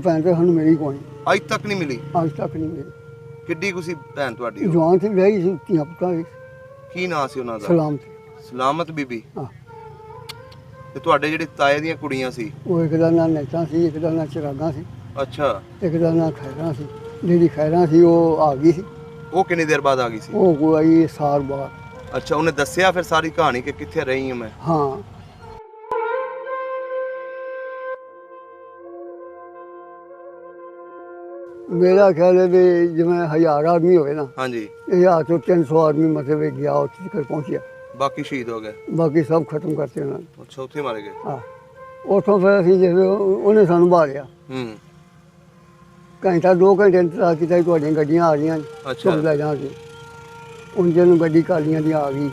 ਭੈਣ ਤਾਂ ਸਾਨੂੰ ਮਿਲੀ ਕੋਈ ਅੱਜ ਤੱਕ ਨਹੀਂ ਮਿਲੀ? ਅੱਜ ਤੱਕ ਨਹੀਂ ਮਿਲੀ। ਕਿੱਡੀ ਕੁ ਸੀ ਭੈਣ ਤੁਹਾਡੀ ਉਹ? ਜਵਾਨ ਸੀ, ਵਿਆਹੀ ਸੀ, ਧੀਆਂ ਪੁੱਤਾਂ ਸੀ। ਕੀ ਨਾਂ ਸੀ ਉਹਨਾਂ ਦਾ? ਸਲਾਮਤ। ਸਲਾਮਤ ਬੀਬੀ। ਹਾਂ। ਤੇ ਤੁਹਾਡੇ ਜਿਹੜੇ ਤਾਏ ਦੀਆਂ ਕੁੜੀਆਂ ਸੀ? ਉਹ ਇੱਕ ਦਾ ਨਾਂ ਨੈਚਾਂ ਸੀ, ਇੱਕ ਦਾ ਨਾਂ ਚਿਰਾਗਾਂ ਸੀ, ਅੱਛਾ। ਇੱਕ ਦਾ ਨਾਂ ਖੈਰਾਂ ਸੀ। ਜਿਹੜੀ ਖੈਰਾਂ ਸੀ ਉਹ ਆ ਗਈ ਸੀ। ਉਹ ਕਿੰਨੀ ਦੇਰ ਬਾਅਦ ਆ ਗਈ ਸੀ? ਉਹ ਕੋਈ ਸਾਲ ਬਾਅਦ। ਅੱਛਾ, ਉਹਨੇ ਦੱਸਿਆ ਫਿਰ ਸਾਰੀ ਕਹਾਣੀ ਕਿ ਕਿੱਥੇ ਰਹੀ ਹਾਂ ਮੈਂ? ਹਾਂ। ਮੇਰਾ ਖਿਆਲ ਹੈ ਵੀ ਜਿਵੇਂ 1000 ਆਦਮੀ ਹੋਵੇ ਨਾ, ਹਾਂਜੀ। 1000 ਤੋਂ 300 ਆਦਮੀ ਮਤਲਬ ਗਿਆ, ਉੱਥੇ ਤੱਕ ਪਹੁੰਚਿਆ। ਬਾਕੀ ਸ਼ਹੀਦ ਹੋ ਗਏ? ਬਾਕੀ ਸਭ ਖਤਮ ਕਰਤੇ ਉਹਨਾਂ ਨੇ। ਅੱਛਾ, ਉੱਥੇ ਮਾਰੇ ਗਏ? ਹਾਂ। ਉੱਥੋਂ ਫਿਰ ਅਸੀਂ ਜਿਵੇਂ ਉਹਨੇ ਸਾਨੂੰ ਬਾਹਰਿਆ, ਘੰਟਾ 2 ਘੰਟੇ ਇੰਤਜ਼ਾਰ ਕੀਤਾ, ਤੁਹਾਡੀਆਂ ਗੱਡੀਆਂ ਆ ਗਈਆਂ, ਅੱਛਾ, ਲੈ ਜਾਵਾਂਗੇ। ਉਹਨਾਂ ਨੂੰ ਗੱਡੀ ਕਾਲੀਆਂ ਦੀ ਆ ਗਈ।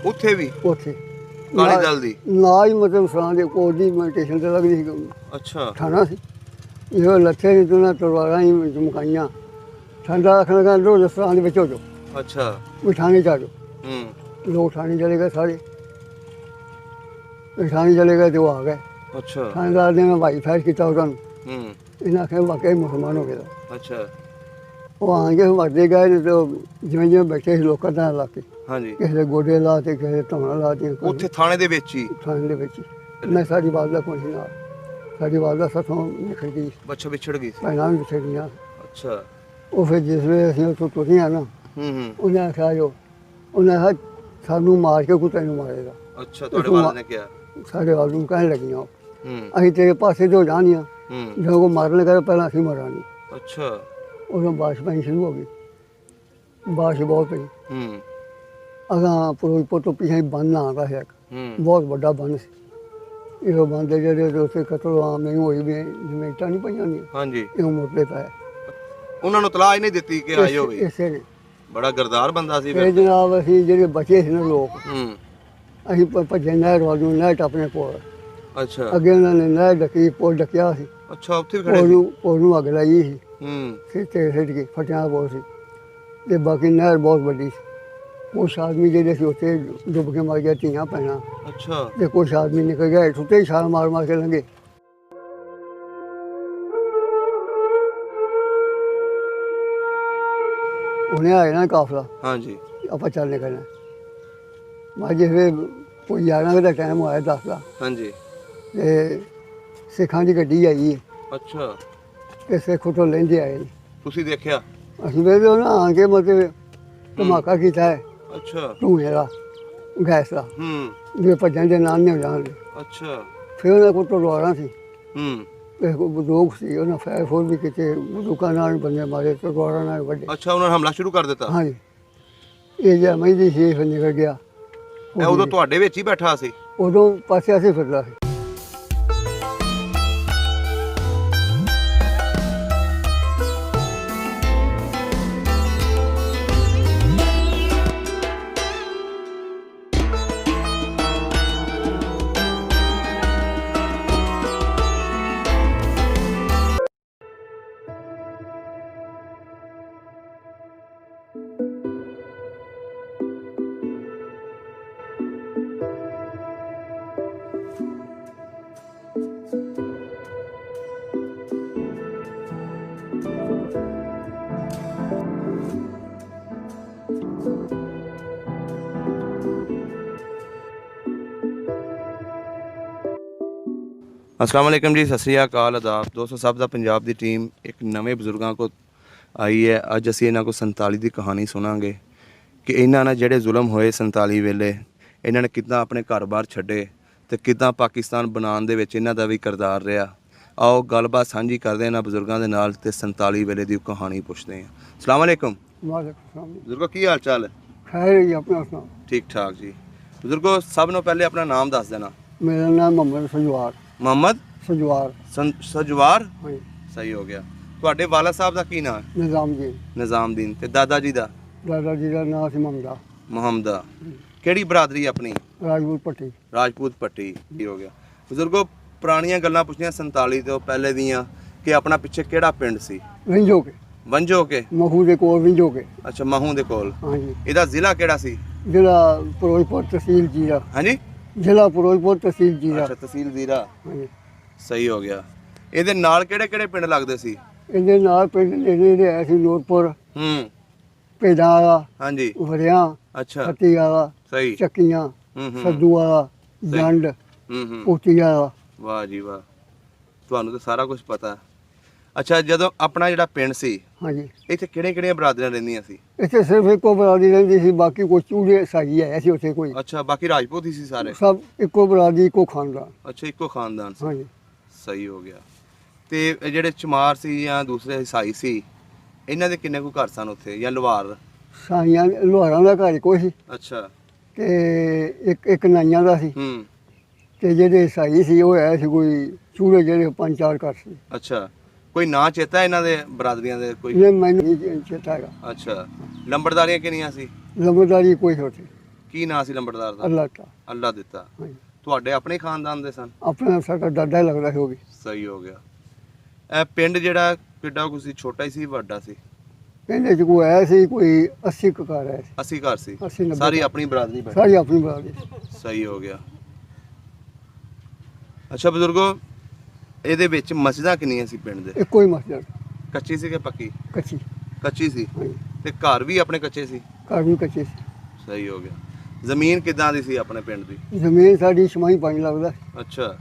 ਉੱਥੇ ਵੀ? ਉੱਥੇ ਕਾਲੀ ਦਲ ਦੀ ਨਾ ਹੀ ਮਤਲਬ ਸਰਾਂ ਦੇ ਕੋਲ ਦੀ ਸਟੇਸ਼ਨ ਤੇ ਲੱਗਦੀ ਸੀ। ਅੱਛਾ। ਥਾਣਾ ਸੀ। ਇਹੋ ਲੱਥੇ ਨੇ ਤੋਂ ਤਲਵਾਰਾਂ ਹੀ ਮੁਕਾਈਆਂ। ਠੰਡਾ ਰੱਖਣ ਦਾ ਲੋਕ ਰਸਤਾਂ ਦੇ ਵਿੱਚ ਹੋ ਜਾਓ। ਅੱਛਾ। ਉਹ ਥਾਣੇ ਚ ਆ ਜਾਓ। ਲੋਕ ਥਾਣੇ ਚਲੇ ਗਏ ਸਾਰੇ। ਥਾਣੇ ਚਲੇ ਗਏ ਤੇ ਉਹ ਆ ਗਏ। ਅੱਛਾ। ਥਾਣੇਦਾਰ ਨੇ ਭਾਈ ਫੈਸ ਕੀਤਾ ਉਹਨਾਂ ਨੂੰ। ਇਹਨਾਂ ਆਖਿਆ ਵਾਕਈ ਮੁਸਲਮਾਨ ਹੋ ਗਿਆ। ਅੱਛਾ। ਉਹ ਆ ਕੇ ਮਰਦੇ ਗਏ ਨੇ ਤੇ ਜਿਵੇਂ ਜਿਵੇਂ ਬੈਠੇ ਸੀ ਲੋਕਾਂ ਦਾ ਲਾ ਕੇ। ਹਾਂਜੀ। ਕਿਸੇ ਦੇ ਗੋਡੇ ਲਾ ਤੇ ਕਿਸੇ ਦੇ ਧੌਣਾ ਲਾ ਤੇ। ਉੱਥੇ ਥਾਣੇ ਦੇ ਵਿੱਚ ਹੀ? ਥਾਣੇ ਦੇ ਵਿੱਚ ਹੀ। ਮੈਂ ਸਾਡੀ ਬਾਤ ਦਾ ਕੋਈ ਨਾਲ, ਸਾਡੀ ਬਾਤ ਦਾ ਸੱਥੋਂ ਨਿਕਲ ਗਈ। ਬੱਚਾ ਵਿਛੜ ਗਈ ਸੀ? ਭੈਣਾਂ ਵੀ ਵਿਛੜ ਗਈਆਂ। ਅੱਛਾ। ਉਹ ਫਿਰ ਜਿਸ ਵੇਲੇ ਅਸੀਂ ਉੱਥੋਂ ਤੁਰੇ ਆ ਨਾ, ਉਹਨੇ ਆਖਿਆ ਜੋ ਉਹਨੇ ਆਖਿਆ ਸਾਨੂੰ ਮਾਰ ਕੇ ਕੋਈ ਤੈਨੂੰ ਮਾਰੇਗਾ। ਅੱਛਾ, ਤੁਹਾਡੇ ਵਾਲ ਨੇ ਕਿਹਾ? ਸਾਡੇ ਵਾਲ ਨੂੰ ਕਹਿਣ ਲੱਗੀਆਂ ਅਸੀਂ ਤੇਰੇ ਪਾਸੇ ਤੋਂ ਜਾਣੀਆਂ, ਜਦੋਂ ਕੋ ਮਾਰਨ ਲੱਗਾ ਪਹਿਲਾਂ ਅਸੀਂ ਮਰਾਂਗੇ। ਅੱਛਾ। ਉਦੋਂ ਬਾਰਿਸ਼ ਪੈਣੀ ਸ਼ੁਰੂ ਹੋ ਗਈ। ਬਾਰਿਸ਼ ਬਹੁਤ ਪਈ। ਅਗਾਂ ਫਿਰੋਜ਼ਪੁਰ ਤੋਂ ਪਿੱਛੇ ਬੰਨ ਆਉਂਦਾ ਹੈ, ਬਹੁਤ ਵੱਡਾ ਬੰਨ ਸੀ। ਇਹ ਬੰਦ ਜਿਹੜੇ ਉੱਥੇ ਕਤਲ ਆਮ ਨਹੀਂ ਹੋਈ ਵੀ, ਜਿਵੇਂ ਇੱਟਾਂ ਨਹੀਂ ਪਈਆਂ ਹੁੰਦੀਆਂ। ਹਾਂਜੀ। ਇਹ ਮੁੱਢਲੇ ਪਏ। ਉਹਨਾਂ ਨੂੰ ਤਲਾਹ ਹੀ ਨਹੀਂ ਦਿੱਤੀ ਕਿ ਆਏ ਹੋਵੇ? ਇਸੇ ਨੇ। ਬੜਾ ਗਰਦਾਰ ਬੰਦਾ ਸੀ ਫਿਰ ਜਨਾਬ। ਅਸੀਂ ਜਿਹੜੇ ਬਚੇ ਸੀ ਨਾ ਲੋਕ, ਅਸੀਂ ਭੱਜੇ ਨਹਿਰ ਵੱਲ ਨੂੰ, ਨਹਿਰ ਟੱਪਣੇ ਕੋਲ। ਅੱਛਾ। ਅੱਗੇ ਉਹਨਾਂ ਨੇ ਨਹਿਰ ਡੱਕੀ, ਪੁਲ ਡੱਕਿਆ ਸੀ। ਅੱਛਾ, ਉੱਥੇ ਵੀ ਖੜੇ ਸੀ? ਉਹਨੂੰ ਅੱਗ ਲਾਈ ਸੀ। ਸਿੱਟੇ ਸਿੱਟ ਕੇ ਫਟਿਆ ਬਹੁਤ ਸੀ ਤੇ ਬਾਕੀ ਨਹਿਰ ਬਹੁਤ ਵੱਡੀ ਸੀ। ਕੁਛ ਆਦਮੀ ਜਿਹੜੇ ਸੀ ਉੱਥੇ ਡੁੱਬ ਕੇ ਮਰ ਗਿਆ, ਧੀਆਂ ਭੈਣਾਂ। ਅੱਛਾ। ਤੇ ਕੁਛ ਆਦਮੀ ਨਿਕਲ ਗਏ, ਸੁੱਤੇ ਹੀ ਛਾਲ ਮਾਰ ਮਾਰ ਕੇ ਲੰਘੇ। ਉਹਨੇ ਆਏ ਨਾ ਕਾਫਲਾ। ਹਾਂਜੀ। ਆਪਾਂ ਚੱਲ ਨਿਕਲਣਾ। ਮੈਂ ਜਿਵੇਂ ਕੋਈ 11 ਦਾ ਟਾਈਮ ਹੋਇਆ 10 ਦਾ। ਹਾਂਜੀ। ਤੇ ਸਿੱਖਾਂ ਦੀ ਗੱਡੀ ਆਈ ਹੈ। ਅੱਛਾ। ਤੇ ਸਿੱਖ ਉੱਥੋਂ ਲੈਂਦੇ ਆਏ ਨੇ। ਤੁਸੀਂ ਦੇਖਿਆ? ਅਸੀਂ ਵੇਖਦੇ ਹੋ ਨਾ ਆ ਕੇ ਮਤਲਬ ਧਮਾਕਾ ਕੀਤਾ ਹੈ। ਅੱਛਾ। ਧੂਏ ਦਾ, ਗੈਸ ਦਾ। ਜੇ ਭੱਜਣ ਦੇ ਨਾਲ ਨਹੀਂ ਹੋ ਜਾਣਗੇ। ਅੱਛਾ। ਫਿਰ ਉਹਨਾਂ ਕੋਲ ਤਲਵਾਰਾਂ ਸੀ। ਬੰਦੂਕ ਸੀ, ਉਹਨਾਂ ਫਾਇਰ ਫੋਰ ਵੀ ਕੀਤੇ, ਬੰਦੂਕਾਂ ਨਾਲ ਬੰਦੇ ਮਾਰੇ, ਤਲਵਾਰਾਂ ਨਾਲ ਵੱਡੇ। ਅੱਛਾ, ਉਹਨਾਂ ਨੇ ਹਮਲਾ ਸ਼ੁਰੂ ਕਰ ਦਿੱਤਾ? ਹਾਂਜੀ। ਇਹ ਜਿਹਾ ਮਹਿੰਦੀ ਸੀ, ਫਿਰ ਨਿਕਲ ਗਿਆ। ਉਦੋਂ ਤੁਹਾਡੇ ਵਿੱਚ ਹੀ ਬੈਠਾ ਸੀ? ਉਦੋਂ ਪਾਸੇ ਅਸੀਂ ਫਿਰਦਾ ਸੀ। अस्सलाम वालेकुम जी, सत श्री अकाल, आदाब दोस्तों। सब दा पंजाब दी टीम एक नवे बजुर्गों को आई है। अज असी इन्हां को 47 की कहानी सुनांगे कि इन्हां ने जिहड़े जुल्म होए 47 वेले, इन्हां ने किदां अपने घर बार छड्डे ते किदां पाकिस्तान बनाउण दे विच इन्हां दा भी किरदार रहा। आओ गलबात सांझी करदे इन्हां बजुर्गों दे नाल ते 47 वेले दी कहानी पुछदे हां। अस्सलाम वालेकुम। बजुर्गो की हाल चाल है? खैर जी, अपना सुनाओ? ठीक ठाक जी। बजुर्गो सब नों पहले अपना नाम दस देना। मेरा नाम मोहम्मद सजवार। मोहम्मद सजवार। सजवार? सही हो गया। ਤੁਹਾਡੇ ਵਾਲਾ ਸਾਹਿਬ ਦਾ ਕੀ ਨਾਮ ਹੈ? ਨਿਜ਼ਾਮਦੀਨ। ਨਿਜ਼ਾਮਦੀਨ। ਤੇ ਦਾਦਾ ਜੀ ਦਾ? ਦਾਦਾ ਜੀ ਦਾ ਨਾਮ ਸੀ ਮੁਹੰਮਦਾ। ਮੁਹੰਮਦਾ। ਕਿਹੜੀ ਬਰਾਦਰੀ ਆਪਣੀ? ਰਾਜਪੂਤ ਪੱਟੀ। ਰਾਜਪੂਤ ਪੱਟੀ। ਕੀ ਹੋ ਗਿਆ। ਬਜ਼ੁਰਗੋ ਪੁਰਾਣੀਆਂ ਗੱਲਾਂ ਪੁੱਛੀਆਂ 47 ਤੋਂ ਪਹਿਲੇ ਦੀਆਂ ਕਿ ਆਪਣਾ ਪਿੱਛੇ ਕਿਹੜਾ ਪਿੰਡ ਸੀ? ਵੰਜੋ ਕੇ। ਵੰਜੋ ਕੇ? ਮਹੂ ਦੇ ਕੋਲ ਵੰਜੋ ਕੇ। ਅੱਛਾ, ਮਹੂ ਦੇ ਕੋਲ। ਹਾਂਜੀ। ਇਹਦਾ ਜ਼ਿਲ੍ਹਾ ਕਿਹੜਾ ਸੀ? ਜ਼ਿਲ੍ਹਾ ਫਿਰੋਜ਼ਪੁਰ, ਤਹਿਸੀਲ ਜੀਰਾ। ਹਾਂਜੀ। ਜ਼ਿਲ੍ਹਾ ਫਿਰੋਜ਼ਪੁਰ, ਤਹਿਸੀਲ ਜੀਰਾ। ਅੱਛਾ, ਤਹਿਸੀਲ ਜ਼ੀਰਾ। ਹਾਂਜੀ। सही हो गया। ਇਹਦੇ ਨਾਲ ਕਿਹੜੇ ਕਿਹੜੇ ਪਿੰਡ ਲੱਗਦੇ ਸੀ? ਇਹਦੇ ਨਾਲ ਪਿੰਡ ਨੇੜੇ ਆਇਆ ਸੀ ਨੂਰਪੁਰ, ਭੇਡਾਂ ਵਾਲਾ, ਹਾਂਜੀ, ਵਰਿਆਂ, ਅੱਛਾ, ਖੱਤੀ ਵਾਲਾ, ਸਹੀ, ਚੱਕੀਆਂ, ਸੱਦੂ ਵਾਲਾ, ਜੰਡ, ਪੂਤੀ ਵਾਲਾ। ਵਾਹ ਜੀ ਵਾਹ, ਤੁਹਾਨੂੰ ਤਾਂ ਸਾਰਾ ਕੁਝ ਪਤਾ। ਅੱਛਾ, ਜਦੋਂ ਆਪਣਾ ਜਿਹੜਾ ਪਿੰਡ ਸੀ, ਹਾਂਜੀ, ਇੱਥੇ ਕਿਹੜੀਆਂ ਕਿਹੜੀਆਂ ਬਰਾਦਰੀਆਂ ਰਹਿੰਦੀਆਂ ਸੀ? ਇੱਥੇ ਸਿਰਫ ਇੱਕੋ ਬਰਾਦਰੀ ਰਹਿੰਦੀ ਸੀ, ਬਾਕੀ ਕੋਈ ਚੂੜੇ ਸਾਈ ਆਇਆ ਸੀ ਉੱਥੇ ਕੋਈ। ਅੱਛਾ, ਬਾਕੀ ਰਾਜਪੂਤ ਹੀ ਸੀ ਸਾਰੇ? ਸਭ ਇੱਕੋ ਬਰਾਦਰੀ, ਇੱਕੋ ਖਾਨਦਾਨ। ਅੱਛਾ, ਇੱਕੋ ਖਾਨਦਾਨ ਸੀ। ਹਾਂਜੀ, ਸਹੀ ਹੋ ਗਿਆ। ਤੇ ਇਹ ਜਿਹੜੇ ਚਮਾਰ ਸੀ ਜਾਂ ਦੂਸਰੇ ਈਸਾਈ ਸੀ, ਇਹਨਾਂ ਦੇ ਕਿੰਨੇ ਕੁ ਘਰ ਸਨ ਉੱਥੇ, ਜਾਂ ਲੁਹਾਰ? ਸਾਈਆਂ ਲੋਹਾਰਾਂ ਦਾ ਘਰ ਕੋਈ ਸੀ, ਅੱਛਾ, ਤੇ ਇੱਕ ਨਾਈਆਂ ਦਾ ਸੀ, ਹੂੰ, ਤੇ ਜਿਹੜੇ ਈਸਾਈ ਸੀ ਉਹ ਆਇਆ ਸੀ ਕੋਈ ਚੂੜੇ ਜਿਹੜੇ 5-4 ਘਰ ਸੀ। ਅੱਛਾ, ਕੋਈ ਨਾਂ ਚੇਤਾ ਇਹਨਾਂ ਦੇ ਬਰਾਦਰੀਆਂ ਦੇ ਕੋਈ? ਇਹ ਮੈਨੂੰ ਨਹੀਂ ਚੇਤਾ ਹੈਗਾ। ਅੱਛਾ, ਲੰਬੜਦਾਰੀਆਂ ਕਿੰਨੀਆਂ ਸੀ? ਲੰਬੜਦਾਰੀ ਕੋਈ ਹੋਤੀ, ਕੀ ਨਾਂ ਸੀ ਲੰਬੜਦਾਰ ਦਾ? ਅੱਲਾਹ ਤਾ। ਅੱਲਾ ਦਿੱਤਾ। ਹਾਂਜੀ, ਤੁਹਾਡੇ ਆਪਣੇ ਖਾਨਦਾਨ ਦੇ ਸਨ? ਆਪਣਾ ਸਾਡਾ ਦਾਦਾ ਹੀ ਲੱਗਦਾ ਸੀ ਉਹ ਵੀ। ਸਹੀ ਹੋ ਗਿਆ। ਇਹ ਪਿੰਡ ਜਿਹੜਾ ਕਿੱਡਾ ਕੁ ਸੀ, ਛੋਟਾ ਹੀ ਸੀ ਵੱਡਾ ਸੀ? ਪਿੰਡ 'ਚ ਕੋਈ ਆਇਆ ਸੀ ਕੋਈ 80 ਕੁ ਘਰ ਆਇਆ ਸੀ। 80 ਘਰ ਸੀ? 80-90 ਸਾਰੀ ਆਪਣੀ ਬਰਾਦਰੀ ਬੈਠੀ? ਸਾਰੀ ਆਪਣੀ ਬਰਾਦਰੀ। ਸਹੀ ਹੋ ਗਿਆ। ਅੱਛਾ ਬਜ਼ੁਰਗੋ, ਇਹਦੇ ਵਿੱਚ ਮਸਜਿਦਾਂ ਕਿੰਨੀਆਂ ਸੀ ਪਿੰਡ ਦੇ? ਇੱਕੋ ਹੀ ਮਸਜਿਦ, ਕੱਚੀ ਸੀ ਕਿ ਪੱਕੀ? ਕੱਚੀ। ਕੱਚੀ ਸੀ। ਹਾਂਜੀ, ਤੇ ਘਰ ਵੀ ਆਪਣੇ ਕੱਚੇ ਸੀ? ਘਰ ਵੀ ਕੱਚੇ ਸੀ। ਸਹੀ ਹੋ ਗਿਆ। ਜ਼ਮੀਨ ਕਿੱਦਾਂ ਦੀ ਸੀ ਆਪਣੇ ਪਿੰਡ ਦੀ? ਜ਼ਮੀਨ ਸਾਡੀ ਛਮਾਈ ਪਾਣੀ ਲੱਗਦਾ ਅੱਛਾ,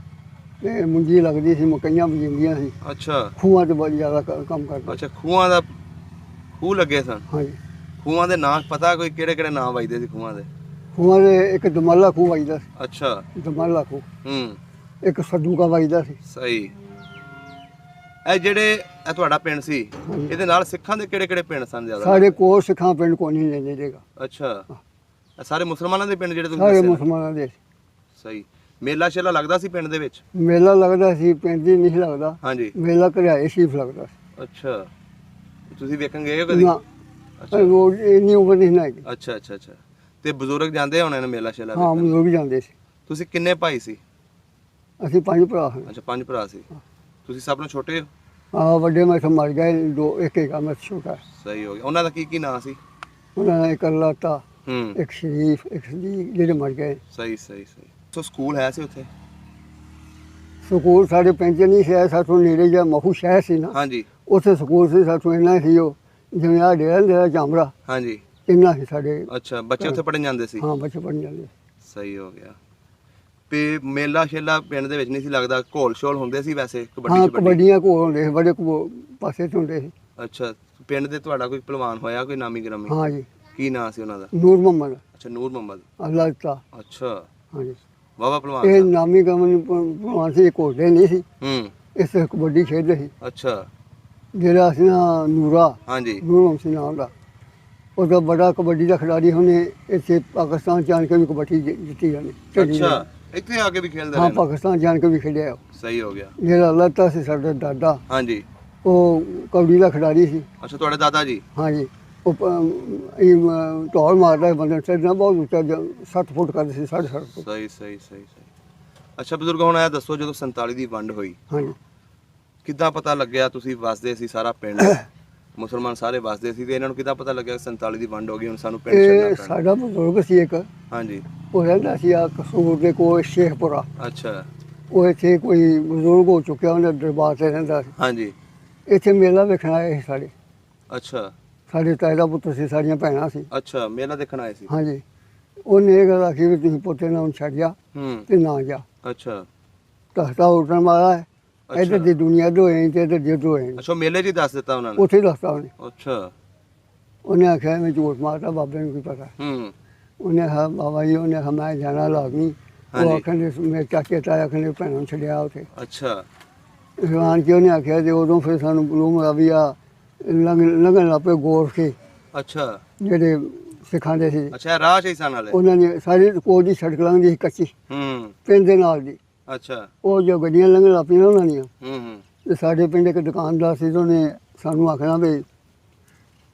ਤੇ ਮੁੰਜੀ ਲੱਗਦੀ ਸੀ, ਮਕਈਆਂ ਬੀਜੀਆਂ ਸੀ, ਅੱਛਾ, ਖੂਹਾਂ 'ਤੇ ਬਹੁਤ ਜ਼ਿਆਦਾ ਕੰਮ ਕਰਦੇ। ਅੱਛਾ, ਖੂਹਾਂ ਦਾ ਖੂਹ ਲੱਗੇ ਸਨ? ਹਾਂਜੀ, ਖੂਹਾਂ ਦੇ ਨਾਂ ਪਤਾ ਕੋਈ ਕਿਹੜੇ ਕਿਹੜੇ ਨਾਂ ਵੱਜਦੇ ਸੀ ਖੂਹਾਂ ਦੇ? ਖੂਹਾਂ ਦੇ ਇੱਕ ਦਮਾਲਾ ਖੂਹ ਵੱਜਦਾ ਸੀ, ਅੱਛਾ, ਦਮਾਲਾ ਖੂਹ। ਹੂੰ, ਇੱਕ ਸੱਦੂ ਕਾ ਵੱਜਦਾ ਸੀ। ਸਹੀ। ਇਹ ਤੁਹਾਡਾ ਪਿੰਡ ਸੀ, ਇਹਦੇ ਨਾਲ ਸਿੱਖਾਂ ਦੇ ਕਿਹੜੇ ਕਿਹੜੇ ਪਿੰਡ ਸਨ ਜ਼ਿਆਦਾ? ਸਾਡੇ ਕੋਲ ਸਿੱਖਾਂ ਪਿੰਡ ਕੋਈ ਨਹੀਂ ਲੈਂਦੇ ਜੇਗਾ। ਅੱਛਾ, ਇਹ ਸਾਰੇ ਮੁਸਲਮਾਨਾਂ ਦੇ ਪਿੰਡ ਜਿਹੜੇ ਤੁਸੀਂ ਸਾਰੇ ਦੱਸੇ? ਮੁਸਲਮਾਨਾਂ ਦੇ। ਸਹੀ। ਮੇਲਾ ਸ਼ੇਲਾ ਲੱਗਦਾ ਸੀ ਪਿੰਡ ਦੇ ਵਿੱਚ? ਮੇਲਾ ਲੱਗਦਾ ਸੀ, ਪਿੰਡ ਦੀ ਨਹੀਂ ਲੱਗਦਾ। ਹਾਂਜੀ, ਮੇਲਾ ਘਰਿਆਏ ਸ਼ੀਫ ਲੱਗਦਾ ਸੀ। ਅੱਛਾ, ਤੁਸੀਂ ਵੇਖਣ ਗਏ ਹੋ ਕਦੀ? ਨਾ, ਅੱਛਾ, ਉਹ ਇੰਨੀ ਉਮਰ ਨਹੀਂ ਹੈਗੀ। ਅੱਛਾ, ਅੱਛਾ, ਅੱਛਾ। ਤੇ ਬਜ਼ੁਰਗ ਜਾਂਦੇ ਹੋਣੇ ਨੇ ਮੇਲਾ ਸ਼ੇਲਾ ਹਾਂ, ਵੇਖਣ? ਬਜ਼ੁਰਗ ਜਾਂਦੇ ਸੀ। ਤੁਸੀਂ ਕਿੰਨੇ ਭਾਈ ਸੀ? ਅਸੀਂ 5 ਭਰਾ ਹਾਂ। ਅੱਛਾ, 5 ਭਰਾ ਸੀ। ਤੁਸੀਂ ਸਭ ਤੋਂ ਛੋਟੇ ਹੋ? ਆ ਵੱਡੇ ਮੈਂ ਮਰ ਗਏ, ਇੱਕ ਇੱਕ ਮੈਂ ਛੋਟਾ। ਸਹੀ ਹੋ ਗਿਆ। ਉਹਨਾਂ ਦਾ ਕੀ ਕੀ ਨਾਂ ਸੀ? ਉਹਨਾਂ ਦਾ ਇੱਕ ਅੱਲਾ ਤਾ, ਹੂੰ, ਇੱਕ ਸ਼ਰੀਫ, ਇੱਕ ਸਦੀਕ, ਜਿਹੜੇ ਮਰ ਗਏ। ਸਹੀ ਸਹੀ ਸਹੀ। ਸੋ ਸਕੂਲ ਹੈ ਸੀ ਉੱਥੇ? ਸਕੂਲ ਸਾਡੇ ਪਿੰਡ 'ਚ ਨਹੀਂ ਸੀ, ਸਾਥੋਂ ਨੇੜੇ ਜਿਹਾ ਮਹੂ ਸ਼ਹਿਰ ਸੀ ਨਾ, ਹਾਂਜੀ, ਉੱਥੇ ਸਕੂਲ ਸੀ। ਸਾਥੋਂ ਇੰਨਾ ਸੀ ਉਹ ਜਿਵੇਂ ਆ ਡੇਰਾ ਚਾਂਬਰਾ, ਹਾਂਜੀ, ਇੰਨਾ ਸੀ ਸਾਡੇ। ਅੱਛਾ, ਬੱਚੇ ਉੱਥੇ ਪੜ੍ਹਨ ਜਾਂਦੇ ਸੀ? ਹਾਂ, ਬੱਚੇ ਪੜ੍ਹਨ ਜਾਂਦੇ। ਸਹੀ ਹੋ ਗਿਆ। ਤੇ ਮੇਲਾ ਸ਼ੇਲਾ ਪਿੰਡ ਦੇ ਵਿੱਚ ਨਹੀਂ ਸੀ ਲੱਗਦਾ? ਘੋਲ ਸ਼ੋਲ ਹੁੰਦੇ ਸੀ ਵੈਸੇ? ਹਾਂ, ਕਬੱਡੀ ਕਬੱਡੀਆਂ ਘੋਲ ਹੁੰਦੇ ਸੀ, ਬੜੇ ਪਾਸੇ 'ਚ ਹੁੰਦੇ ਸੀ। ਅੱਛਾ, ਪਿੰਡ ਦੇ ਤੁਹਾਡਾ ਕੋਈ ਪਹਿਲਵਾਨ ਹੋਇਆ, ਕੋਈ ਨਾਮੀ ਗ੍ਰਾਮੀ? ਹਾਂ ਜੀ, ਕੀ ਨਾਂ ਸੀ ਉਹਨਾਂ ਦਾ? ਨੂਰ ਮੁਹੰਮਦ, ਅੱਛਾ, ਨੂਰ ਮੁਹੰਮਦ। ਅੱਲਾ ਤਾ। ਅੱਛਾ, ਹਾਂਜੀ, ਵਾਵਾ ਪਹਿਲਵਾਨ ਇਹ ਸੀ। ਨਾਮੀ ਗਮਨ ਭਲਵਾਨ ਸੀ, ਘੋੜੇ ਨਹੀਂ ਸੀ। ਹੂੰ, ਇਸ ਕਬੱਡੀ ਖੇਡਦੇ ਸੀ। ਅੱਛਾ, ਜਿਹੜਾ ਸੀ ਨਾ ਨੂਰਾ, ਹਾਂਜੀ, ਨੂਰ ਸੀ ਨਾਮ ਦਾ, ਉਹਦਾ ਬੜਾ ਕਬੱਡੀ ਦਾ ਖਿਡਾਰੀ। ਉਹਨੇ ਇੱਥੇ ਪਾਕਿਸਤਾਨ ਜਾਣ ਕੇ ਵੀ ਕਬੱਡੀ ਜਿੱਤੀ ਜਾਣੀ। ਅੱਛਾ, ਇੱਥੇ ਆ ਕੇ ਵੀ ਖੇਡਦੇ ਹਾਂ, ਰਹੇ? ਪਾਕਿਸਤਾਨ ਜਾਣ ਕੇ ਵੀ ਖੇਡਿਆ ਉਹ। ਸਹੀ ਹੋ ਗਿਆ। ਜਿਹੜਾ ਅੱਲਾ ਤਾ ਸੀ ਸਾਡਾ ਦਾਦਾ, ਹਾਂਜੀ, ਉਹ ਕਬੱਡੀ ਦਾ ਖਿਡਾਰੀ ਸੀ। ਅੱਛਾ, ਤੁਹਾਡੇ ਦਾਦਾ ਜੀ? ਹਾਂਜੀ, ਉਹ ਢੋਲ ਮਾਰਦਾ ਸੀ ਬੰਦੇ ਨੂੰ, ਬਹੁਤ ਉੱਚਾ 7 ਫੁੱਟ ਕਰਦੇ ਸੀ, 7.5 ਫੁੱਟ। ਸਹੀ ਸਹੀ ਸਹੀ ਸਹੀ। ਅੱਛਾ ਬਜ਼ੁਰਗ, ਹੁਣ ਇਹ ਦੱਸੋ, ਜਦੋਂ 47 ਦੀ ਵੰਡ ਹੋਈ, ਹਾਂਜੀ, ਕਿੱਦਾਂ ਪਤਾ ਲੱਗਿਆ? ਤੁਸੀਂ ਵਸਦੇ ਸੀ ਸਾਰਾ ਪਿੰਡ, ਮੁਸਲਮਾਨ ਸਾਰੇ ਵਸਦੇ ਸੀ, ਤੇ ਇਹਨਾਂ ਨੂੰ ਕਿੱਦਾਂ ਪਤਾ ਲੱਗਿਆ 47 ਦੀ ਵੰਡ ਹੋ ਗਈ, ਹੁਣ ਸਾਨੂੰ ਪਿੰਡ ਇਹ ਛੱਡਣਾ ਪੈਣਾ? ਸਾਡਾ ਬਜ਼ੁਰਗ ਸੀ ਇੱਕ, ਹਾਂਜੀ, ਉਹ ਰਹਿੰਦਾ ਸੀ ਆ ਕਸੂਰ ਦੇ ਕੋਲ ਸ਼ੇਖਪੁਰਾ। ਅੱਛਾ, ਉਹ ਇੱਥੇ ਕੋਈ ਬਜ਼ੁਰਗ ਹੋ ਚੁੱਕਿਆ, ਉਹਨੇ ਦਰਬਾਰ ਤੇ ਰਹਿੰਦਾ ਸੀ। ਹਾਂਜੀ, ਇੱਥੇ ਮੇਲਾ ਵੇਖਣ ਆਏ ਸੀ ਸਾਡੇ। ਅੱਛਾ, ਸਾਡੇ ਤਾਏ ਦਾ ਪੁੱਤਰ ਸੀ, ਸਾਡੀਆਂ ਭੈਣਾਂ ਸੀ। ਅੱਛਾ, ਮੇਲਾ ਦੇਖਣ ਆਏ ਸੀ? ਹਾਂਜੀ, ਉਹਨੇ ਇਹ ਗੱਲ ਆਖੀ ਵੀ ਤੁਸੀਂ ਪੁੱਤੇ ਨਾਲ ਛੱਡ ਜਾ ਹੂੰ, ਤੇ ਨਾ ਜਾ, ਅੱਛਾ, ਤਖਤਾ ਉੱਠਣ ਵਾਲਾ ਹੈ, ਇੱਧਰ ਦੀ ਦੁਨੀਆ ਤੋਂ ਹੋਏ ਤੇ ਇੱਧਰ ਦੀ ਤੋਂ ਹੋਏ। ਅੱਛਾ, ਮੇਲੇ 'ਚ ਹੀ ਦੱਸ ਦਿੱਤਾ ਉਹਨਾਂ ਨੇ? ਉੱਥੇ ਹੀ ਦੱਸਤਾ ਉਹਨੇ। ਅੱਛਾ, ਉਹਨੇ ਆਖਿਆ ਮੈਂ ਝੂਠ ਮਾਰਦਾ, ਬਾਬੇ ਨੂੰ ਕੀ ਪਤਾ। ਹੂੰ, ਉਹਨੇ ਆਖਿਆ ਬਾਬਾ ਜੀ, ਉਹਨੇ ਆਖਿਆ ਮੈਂ ਜਾਣਾ ਲਾਜ਼ਮੀ। ਉਹ ਹਾਂਜੀ, ਆਖਣ ਦੇ ਮੇਰੇ ਚਾਚੇ ਤਾਇਆ ਆਖਣ ਦੇ ਭੈਣਾਂ ਨੂੰ ਛੱਡਿਆ ਉੱਥੇ ਅੱਛਾ, ਇਸਲਾਨ ਕੇ। ਉਹਨੇ ਆਖਿਆ ਤੇ ਉਦੋਂ ਫਿਰ ਸਾਨੂੰ ਮਾਲੂਮ ਹੋਇਆ ਵੀ ਆ ਲੰਘਣ ਲੱਗ ਪਏ ਗੋਰ ਕੇ, ਅੱਛਾ, ਜਿਹੜੇ ਸਿਖਾਉਂਦੇ ਸੀ। ਅੱਛਾ, ਇਹ ਰਾਹ ਸ਼ਹੀਸਾਨ ਵਾਲੇ? ਉਹਨਾਂ ਨੇ ਸਾਰੀ ਕੋਲ ਦੀ ਸੜਕ ਲੰਘਦੀ ਸੀ ਕੱਚੀ, ਹੂੰ, ਪਿੰਡ ਦੇ ਨਾਲ ਦੀ। ਅੱਛਾ, ਉਹ ਜੋ ਗੱਡੀਆਂ ਲੰਘਣ ਲੱਗ ਪਈਆਂ ਉਹਨਾਂ ਦੀਆਂ, ਹੂੰ, ਹੂੰ, ਤੇ ਸਾਡੇ ਪਿੰਡ ਇੱਕ ਦੁਕਾਨਦਾਰ ਸੀ, ਤੇ ਉਹਨੇ ਸਾਨੂੰ ਆਖਣਾ ਵੀ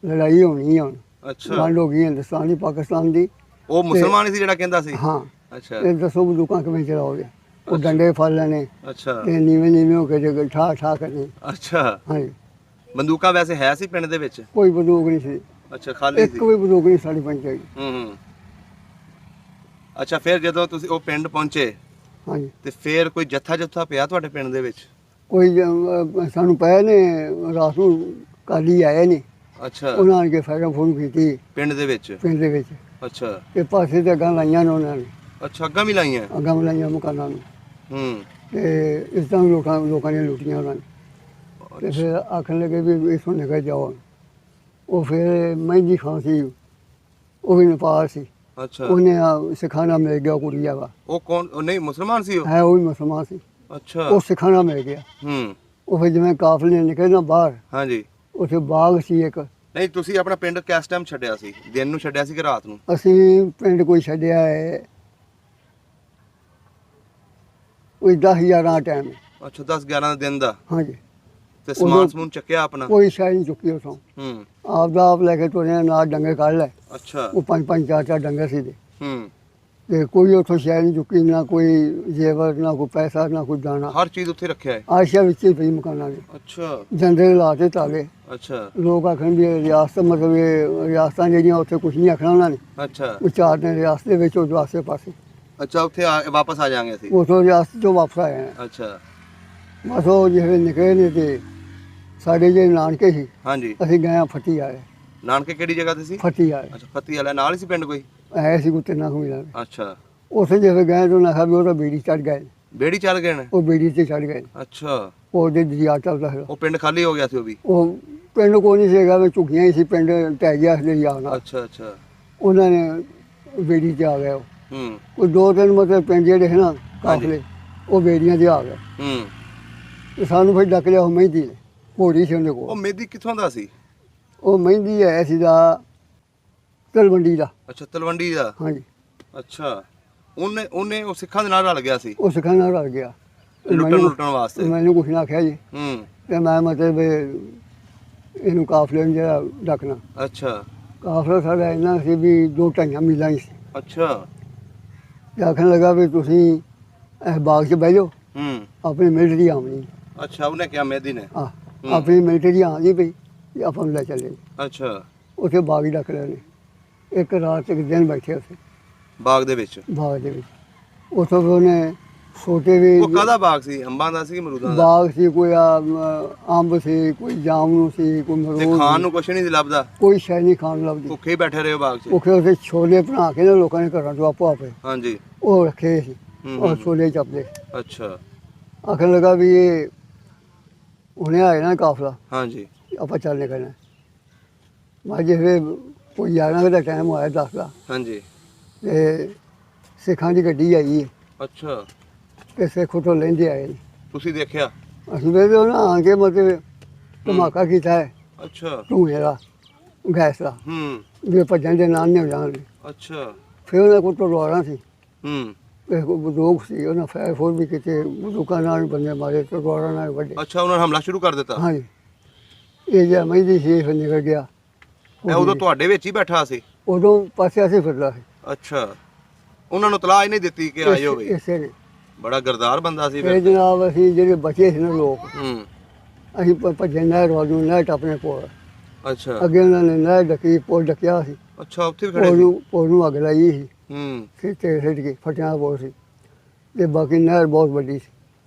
ਲੜਾਈ ਹੋਣੀ ਆ ਹੁਣ, ਅੱਛਾ। ਵੰਡ ਹੋ ਗਈ ਹਿੰਦੁਸਤਾਨ ਦੀ ਪਾਕਿਸਤਾਨ ਦੀ। ਉਹ ਮੁਸਲਮਾਨ ਹੀ ਸੀ ਜਿਹੜਾ ਕਹਿੰਦਾ ਸੀ? ਹਾਂ, ਅੱਛਾ, ਇਹ ਦੱਸੋ ਬੰਦੂਕਾਂ ਕਿਵੇਂ ਚਲਾਓਗੇ? ਉਹ ਡੰਡੇ ਫੜ ਲੈਣੇ ਅੱਛਾ, ਤੇ ਨੀਵੇਂ ਹੋ ਕੇ ਜੇ ਠਾ ਠਾ ਕਰਨੇ। ਅੱਛਾ। ਹਾਂਜੀ, ਬੰਦੂਕਾਂ ਵੈਸੇ ਹੈ ਸੀ ਪਿੰਡ ਦੇ ਵਿੱਚ? ਕੋਈ ਬੰਦੂਕ ਨਹੀਂ ਸੀ, ਅੱਛਾ, ਖਾਲੀ ਇੱਕ ਸੀ? ਵੀ ਬੰਦੂਕ ਨਹੀਂ ਸਾਡੀ ਪਿੰਡ 'ਚ ਹੈਗੀ। ਹੂੰ। ਅੱਛਾ, ਫਿਰ ਜਦੋਂ ਤੁਸੀਂ ਉਹ ਪਿੰਡ ਪਹੁੰਚੇ, ਹਾਂਜੀ, ਤੇ ਫਿਰ ਕੋਈ ਜੱਥਾ ਪਿਆ ਤੁਹਾਡੇ ਪਿੰਡ ਦੇ ਵਿੱਚ? ਕੋਈ ਸਾਨੂੰ ਪਏ ਨੇ ਰਾਤ ਨੂੰ ਕਾਲੀ ਆਏ ਨੇ, ਅੱਛਾ ਉਹਨਾਂ ਆਣ ਕੇ ਫੈਰਾਂ ਫੋਨ ਕੀਤੀ ਪਿੰਡ ਦੇ ਵਿੱਚ। ਪਿੰਡ ਦੇ ਵਿੱਚ, ਅੱਛਾ ਤੇ ਪਾਸੇ ਤੇ ਅੱਗਾਂ ਲਾਈਆਂ ਨੇ ਉਹਨਾਂ ਨੇ, ਅੱਛਾ ਅੱਗਾਂ ਵੀ ਲਾਈਆਂ। ਅੱਗਾਂ ਲਾਈਆਂ ਮਕਾਨਾਂ ਨੂੰ, ਹੂੰ ਤੇ ਇਸ ਤਰ੍ਹਾਂ ਲੋਕਾਂ ਨੇ ਲੁੱਟੀਆਂ ਉਹਨਾਂ ਨੇ। ਤੇ ਫਿਰ ਆਖਣ ਲੱਗੇ ਵੀ ਇਸੋਂ ਨਿਕਲ ਜਾਓ। ਉਹ ਫਿਰ ਮਹਿੰਦੀ ਖਾਂ ਸੀ, ਉਹ ਵੀ ਨੇਪਾਲ ਸੀ, ਅੱਛਾ ਉਹਨੇ ਸਿਖਾਣਾ ਮਿਲ ਗਿਆ ਕੁੜੀ ਵਾ। ਉਹ ਕੌਣ? ਉਹ ਨਹੀਂ ਮੁਸਲਮਾਨ ਸੀ ਉਹ? ਹੈ ਉਹ ਵੀ ਮੁਸਲਮਾਨ ਸੀ। ਅੱਛਾ ਉਹ ਸਿਖਾਣਾ ਮਿਲ ਗਿਆ। ਹੂੰ ਉਹ ਫਿਰ ਜਿਵੇਂ ਕਾਫਲੇ ਨਿਕਲੇ ਨਾ ਬਾਹਰ, ਹਾਂਜੀ। ਉੱਥੇ ਬਾਗ ਸੀ ਇੱਕ। ਨਹੀਂ ਤੁਸੀਂ ਆਪਣਾ ਪਿੰਡ ਕਿਸ ਟਾਈਮ ਛੱਡਿਆ ਸੀ? ਦਿਨ ਨੂੰ ਛੱਡਿਆ ਸੀ ਕਿ ਰਾਤ ਨੂੰ? ਅਸੀਂ ਪਿੰਡ ਕੋਈ ਛੱਡਿਆ ਹੈ ਕੋਈ 10-11 ਟਾਈਮ। ਅੱਛਾ 10-11 ਦਿਨ ਦਾ। ਹਾਂਜੀ। ਤੇ ਸਮਾਨ ਸਮੂਨ ਚੱਕਿਆ ਆਪਣਾ? ਕੋਈ ਸ਼ਾਇਦ ਨਹੀਂ ਚੁੱਕੀ ਉਥੋਂ, ਹੂੰ ਆਪਦਾ ਆਪ ਲੈ ਕੇ ਤੁਰੇ ਨਾਲ ਡੰਗੇ ਕੱਢ ਲੈ। ਅੱਛਾ ਉਹ 5-5 4-4 ਡੰਗੇ ਸੀ ਦੇ। ਹੂੰ ਤੇ ਕੋਈ ਉੱਥੋਂ ਸ਼ਾਇਦ ਨਹੀਂ ਚੁੱਕੀ, ਨਾ ਕੋਈ ਜੇਵਰ, ਨਾ ਕੋਈ ਪੈਸਾ, ਨਾ ਕੋਈ ਦਾਣਾ। ਹਰ ਚੀਜ਼ ਉੱਥੇ ਰੱਖਿਆ ਹੈ? ਆਸ਼ਾ ਵਿੱਚ ਹੀ ਪਈ ਮਕਾਨਾਂ ਦੇ। ਅੱਛਾ ਜੰਦਰੇ ਲਾਤੇ ਤਾਲੇ। ਅੱਛਾ ਲੋਕ ਆਖਣ ਵੀ ਰਿਆਸਤ, ਮਤਲਬ ਇਹ ਰਿਆਸਤਾਂ ਜਿਹੜੀਆਂ ਉੱਥੇ ਕੁਝ ਨਹੀਂ ਆਖਣਾ ਉਹਨਾਂ ਨੇ। ਅੱਛਾ ਉਹ ਚਾਰ ਨੇ ਰਿਆਸਤ ਦੇ ਵਿੱਚ, ਉਹ ਆਸੇ ਪਾਸੇ। ਅੱਛਾ ਉੱਥੇ ਵਾਪਸ ਆ ਜਾਾਂਗੇ ਅਸੀਂ? ਉੱਥੋਂ ਰਿਆਸਤ ਤੋਂ ਵਾਪਸ ਆਏ ਹਾਂ। ਅੱਛਾ ਬਸ ਉਹ ਜਿਹੜੇ ਨਿਕਲੇ ਨੇ, ਤੇ ਸਾਡੇ ਜਿਹੜੇ ਨਾਨਕੇ ਸੀ, ਹਾਂਜੀ। ਅਸੀਂ ਗਏ ਹਾਂ ਫੱਟੀ ਆਏ। ਨਾਨਕੇ ਕਿਹੜੀ ਜਗ੍ਹਾ ਤੇ ਸੀ? ਫੱਟੀ ਆਏ ਅੱਛਾ ਫੱਤੀ ਵਾਲਾ ਨਾਲ ਹੀ ਸੀ ਪਿੰਡ ਕੋਈ? ਆਏ ਸੀ ਕੋਈ 3 ਮਹੀਨਾ। ਅੱਛਾ ਉੱਥੇ ਜਦੋਂ ਗਏ ਤਾਂ ਉਹਨਾਂ ਕਿਹਾ ਵੀ ਉਹ ਤਾਂ ਬੇੜੀ ਚੜ੍ਹ ਗਏ। ਬੇੜੀ ਚੱਲ ਗਏ ਨੇ? ਉਹ ਬੇੜੀ ਤੇ ਚੜ੍ਹ ਗਏ। ਅੱਛਾ ਉਹ ਉਹਦੇ ਦਰਿਆ ਚੱਲਦਾ ਸੀ। ਉਹ ਪਿੰਡ ਖਾਲੀ ਹੋ ਗਿਆ ਸੀ ਉਹ ਵੀ? ਉਹ ਪਿੰਡ ਕੋਈ ਨਹੀਂ ਸੀਗਾ, ਵੀ ਝੁੱਗੀਆਂ ਹੀ ਸੀ, ਪਿੰਡ ਢਹਿ ਗਿਆ ਸੀ ਦਰਿਆ ਨਾਲ। ਅੱਛਾ ਅੱਛਾ ਉਹਨਾਂ ਨੇ ਬੇੜੀ 'ਤੇ ਆ ਗਏ। ਉਹ ਹੂੰ ਕੋਈ 2-3 ਮਤਲਬ ਪਿੰਡ ਜਿਹੜੇ ਸੀ ਨਾ ਕਾਫਲੇ, ਉਹ ਬੇੜੀਆਂ 'ਤੇ ਆ ਗਏ। ਹੂੰ ਤੇ ਸਾਨੂੰ ਫਿਰ ਡੱਕ ਲਿਆ ਉਹ ਮਹਿੰਦੀ ਨੇ, ਘੋੜੀ ਸੀ ਉਹਦੇ ਉਹ ਕੋਲ। ਮੇਦੀ ਕਿੱਥੋਂ ਦਾ ਸੀ? ਉਹ ਮਹਿੰਦੀ ਹੈ ਸੀ ਦਾ ਤਲਵੰਡੀ ਦਾ। ਅੱਛਾ ਤਲਵੰਡੀ ਦਾ। ਹਾਂਜੀ। ਅੱਛਾ ਉਹਨੇ ਉਹ ਸਿੱਖਾਂ ਦੇ ਨਾਲ ਰਲ ਗਿਆ ਸੀ? ਉਹ ਸਿੱਖਾਂ ਨਾਲ ਰਲ ਗਿਆ। ਲੁੱਟਣ ਵਾਸਤੇ? ਮੈਨੂੰ ਕੁਛ ਨਾ ਆਖਿਆ ਜੀ। ਹੂੰ ਤੇ ਮੈਂ ਮਤਲਬ ਇਹਨੂੰ ਕਾਫਲੇ ਨੂੰ ਜਿਹੜਾ ਡੱਕਣਾ। ਅੱਛਾ ਕਾਫਲਾ ਸਾਡਾ ਇੰਨਾ ਸੀ ਵੀ 2-2.5 ਮੀਲਾਂ ਹੀ ਸੀ। ਅੱਛਾ ਤੇ ਆਖਣ ਲੱਗਾ ਵੀ ਤੁਸੀਂ ਇਸ ਬਾਗ 'ਚ ਬਹਿ ਜਾਓ, ਹੂੰ ਆਪਣੀ ਮਿਲਟਰੀ ਆਉਣੀ। ਅੱਛਾ ਉਹਨੇ ਕਿਹਾ ਮੇਦੀ ਨੇ? ਆ ਆਪਣੀ ਮਿਲਟਰੀ ਆਉਂਦੀ ਪਈ ਤੇ ਆਪਾਂ ਨੂੰ ਲੈ ਚੱਲੇ। ਅੱਛਾ ਉੱਥੇ ਬਾਗ ਹੀ ਡੱਕ ਰਹੇ ਨੇ। ਇੱਕ ਰਾਤ ਇੱਕ ਦਿਨ ਬੈਠੇ ਉੱਥੇ ਬਾਗ ਦੇ ਵਿੱਚ? ਬਾਗ ਦੇ ਵਿੱਚ। ਉੱਥੋਂ ਫਿਰ ਉਹਨੇ ਛੋਟੇ ਵੀ ਉਹ ਕਾਹਦਾ ਬਾਗ ਸੀ? ਅੰਬਾਂ ਦਾ ਸੀ ਕਿ ਅਮਰੂਦਾਂ ਦਾ? ਬਾਗ ਸੀ, ਕੋਈ ਅੰਬ ਸੀ, ਕੋਈ ਜਾਮਨੂੰ ਸੀ, ਕੋਈ ਤੇ ਮਰੂਦ ਖਾਣ ਸੀ। ਨੂੰ ਕੁਛ ਨਹੀਂ ਸੀ ਲੱਭਦਾ? ਕੋਈ ਸ਼ੈ ਨਹੀਂ ਖਾਣ ਨੂੰ ਲੱਭਦੀ। ਭੁੱਖੇ ਹੀ ਬੈਠੇ ਰਹੇ ਹੋ ਬਾਗ 'ਚ? ਭੁੱਖੇ ਉੱਥੇ ਛੋਲੇ ਬਣਾ ਕੇ ਨਾ ਲੋਕਾਂ ਨੇ ਘਰਾਂ ਤੋਂ ਆਪੋ ਆਪੇ ਹਾਂਜੀ। ਉਹ ਰੱਖੇ ਸੀ, ਹੂੰ, ਉਹ ਹੂੰ। ਛੋਲੇ ਚੱਪਦੇ। ਅੱਛਾ ਆਖਣ ਲੱਗਾ ਵੀ ਇਹ ਹੁਣੇ ਆਏ ਨਾ ਕਾਫਲਾ, ਹਾਂਜੀ। ਆਪਾਂ ਚੱਲ ਨਿਕਲਣਾ। ਮੈਂ ਜਿਵੇਂ ਕੋਈ 11 ਦਾ ਟਾਈਮ ਹੋਇਆ 10 ਦਾ, ਹਾਂਜੀ। ਤੇ ਸਿੱਖਾਂ ਦੀ ਗੱਡੀ ਆਈ ਹੈ, ਅੱਛਾ ਤੇ ਸਿੱਖ ਉੱਥੋਂ ਲੈਂਦੇ ਆਏ ਨੇ। ਤੁਸੀਂ ਦੇਖਿਆ? ਅਸੀਂ ਵੇਖਦੇ ਉਹਨਾਂ ਆ ਕੇ ਮਤਲਬ ਧਮਾਕਾ ਕੀਤਾ ਹੈ ਅੱਛਾ ਧੂਏ ਦਾ, ਗੈਸ ਦਾ, ਹੂੰ ਵੀ ਭੱਜਣ ਦੇ ਨਾਲ ਨਹੀਂ ਜਾਣਗੇ। ਅੱਛਾ ਫਿਰ ਉਹਨਾਂ ਕੋਲ ਤਲਵਾਰਾਂ ਸੀ, ਹੂੰ ਇੱਕ ਬੰਦੂਕ ਸੀ, ਉਹਨਾਂ ਫਾਇਰ ਫੋਰ ਵੀ ਕੀਤੇ, ਬੰਦੂਕਾਂ ਨਾਲ ਬੰਦੇ ਮਾਰੇ, ਤਲਵਾਰਾਂ ਨਾਲ ਵੱਡੇ। ਅੱਛਾ ਉਹਨਾਂ ਨੇ ਹਮਲਾ ਸ਼ੁਰੂ ਕਰ ਦਿੱਤਾ? ਹਾਂਜੀ। ਇਹ ਜਿਹਾ ਮਹਿੰਦੀ ਸੀ, ਫਿਰ ਨਿਕਲ ਗਿਆ। ਇਹ ਉਦੋਂ ਤੁਹਾਡੇ ਵਿੱਚ ਹੀ ਬੈਠਾ ਸੀ? ਉਦੋਂ ਪਾਸੇ ਅਸੀਂ ਫਿਰਦਾ ਸੀ। ਅੱਛਾ ਉਹਨਾਂ ਨੂੰ ਤਲਾਹ ਹੀ ਨਹੀਂ ਦਿੱਤੀ ਕਿ ਆਏ ਹੋ ਬਈ? ਇਸੇ ਨੇ। ਬੜਾ ਗਰਦਾਰ ਬੰਦਾ ਸੀ ਫਿਰ ਫਿਰ। ਜਨਾਬ ਅਸੀਂ ਜਿਹੜੇ ਬਚੇ ਸੀ ਨਾ ਲੋਕ, ਹੂੰ ਅਸੀਂ ਭੱਜੇ ਨਹਿਰ ਵੱਲ ਨੂੰ, ਨਹਿਰ ਟੱਪਣੇ ਕੋਲ। ਅੱਛਾ ਅੱਗੇ ਉਹਨਾਂ ਨੇ ਨਹਿਰ ਡੱਕੀ, ਪੁਲ ਡੱਕਿਆ ਸੀ, ਅੱਛਾ ਉੱਥੇ ਵੀ ਖੜੇ ਸੀ? ਪੁਲ ਨੂੰ ਅੱਗ ਲਾਈ ਸੀ, ਹੂੰ ਸਿੱਟੇ ਸਿੱਟ ਕੇ ਫਟਿਆ ਦਾ ਪੁਲ ਸੀ, ਤੇ ਬਾਕੀ ਨਹਿਰ ਬਹੁਤ ਵੱਡੀ ਸੀ।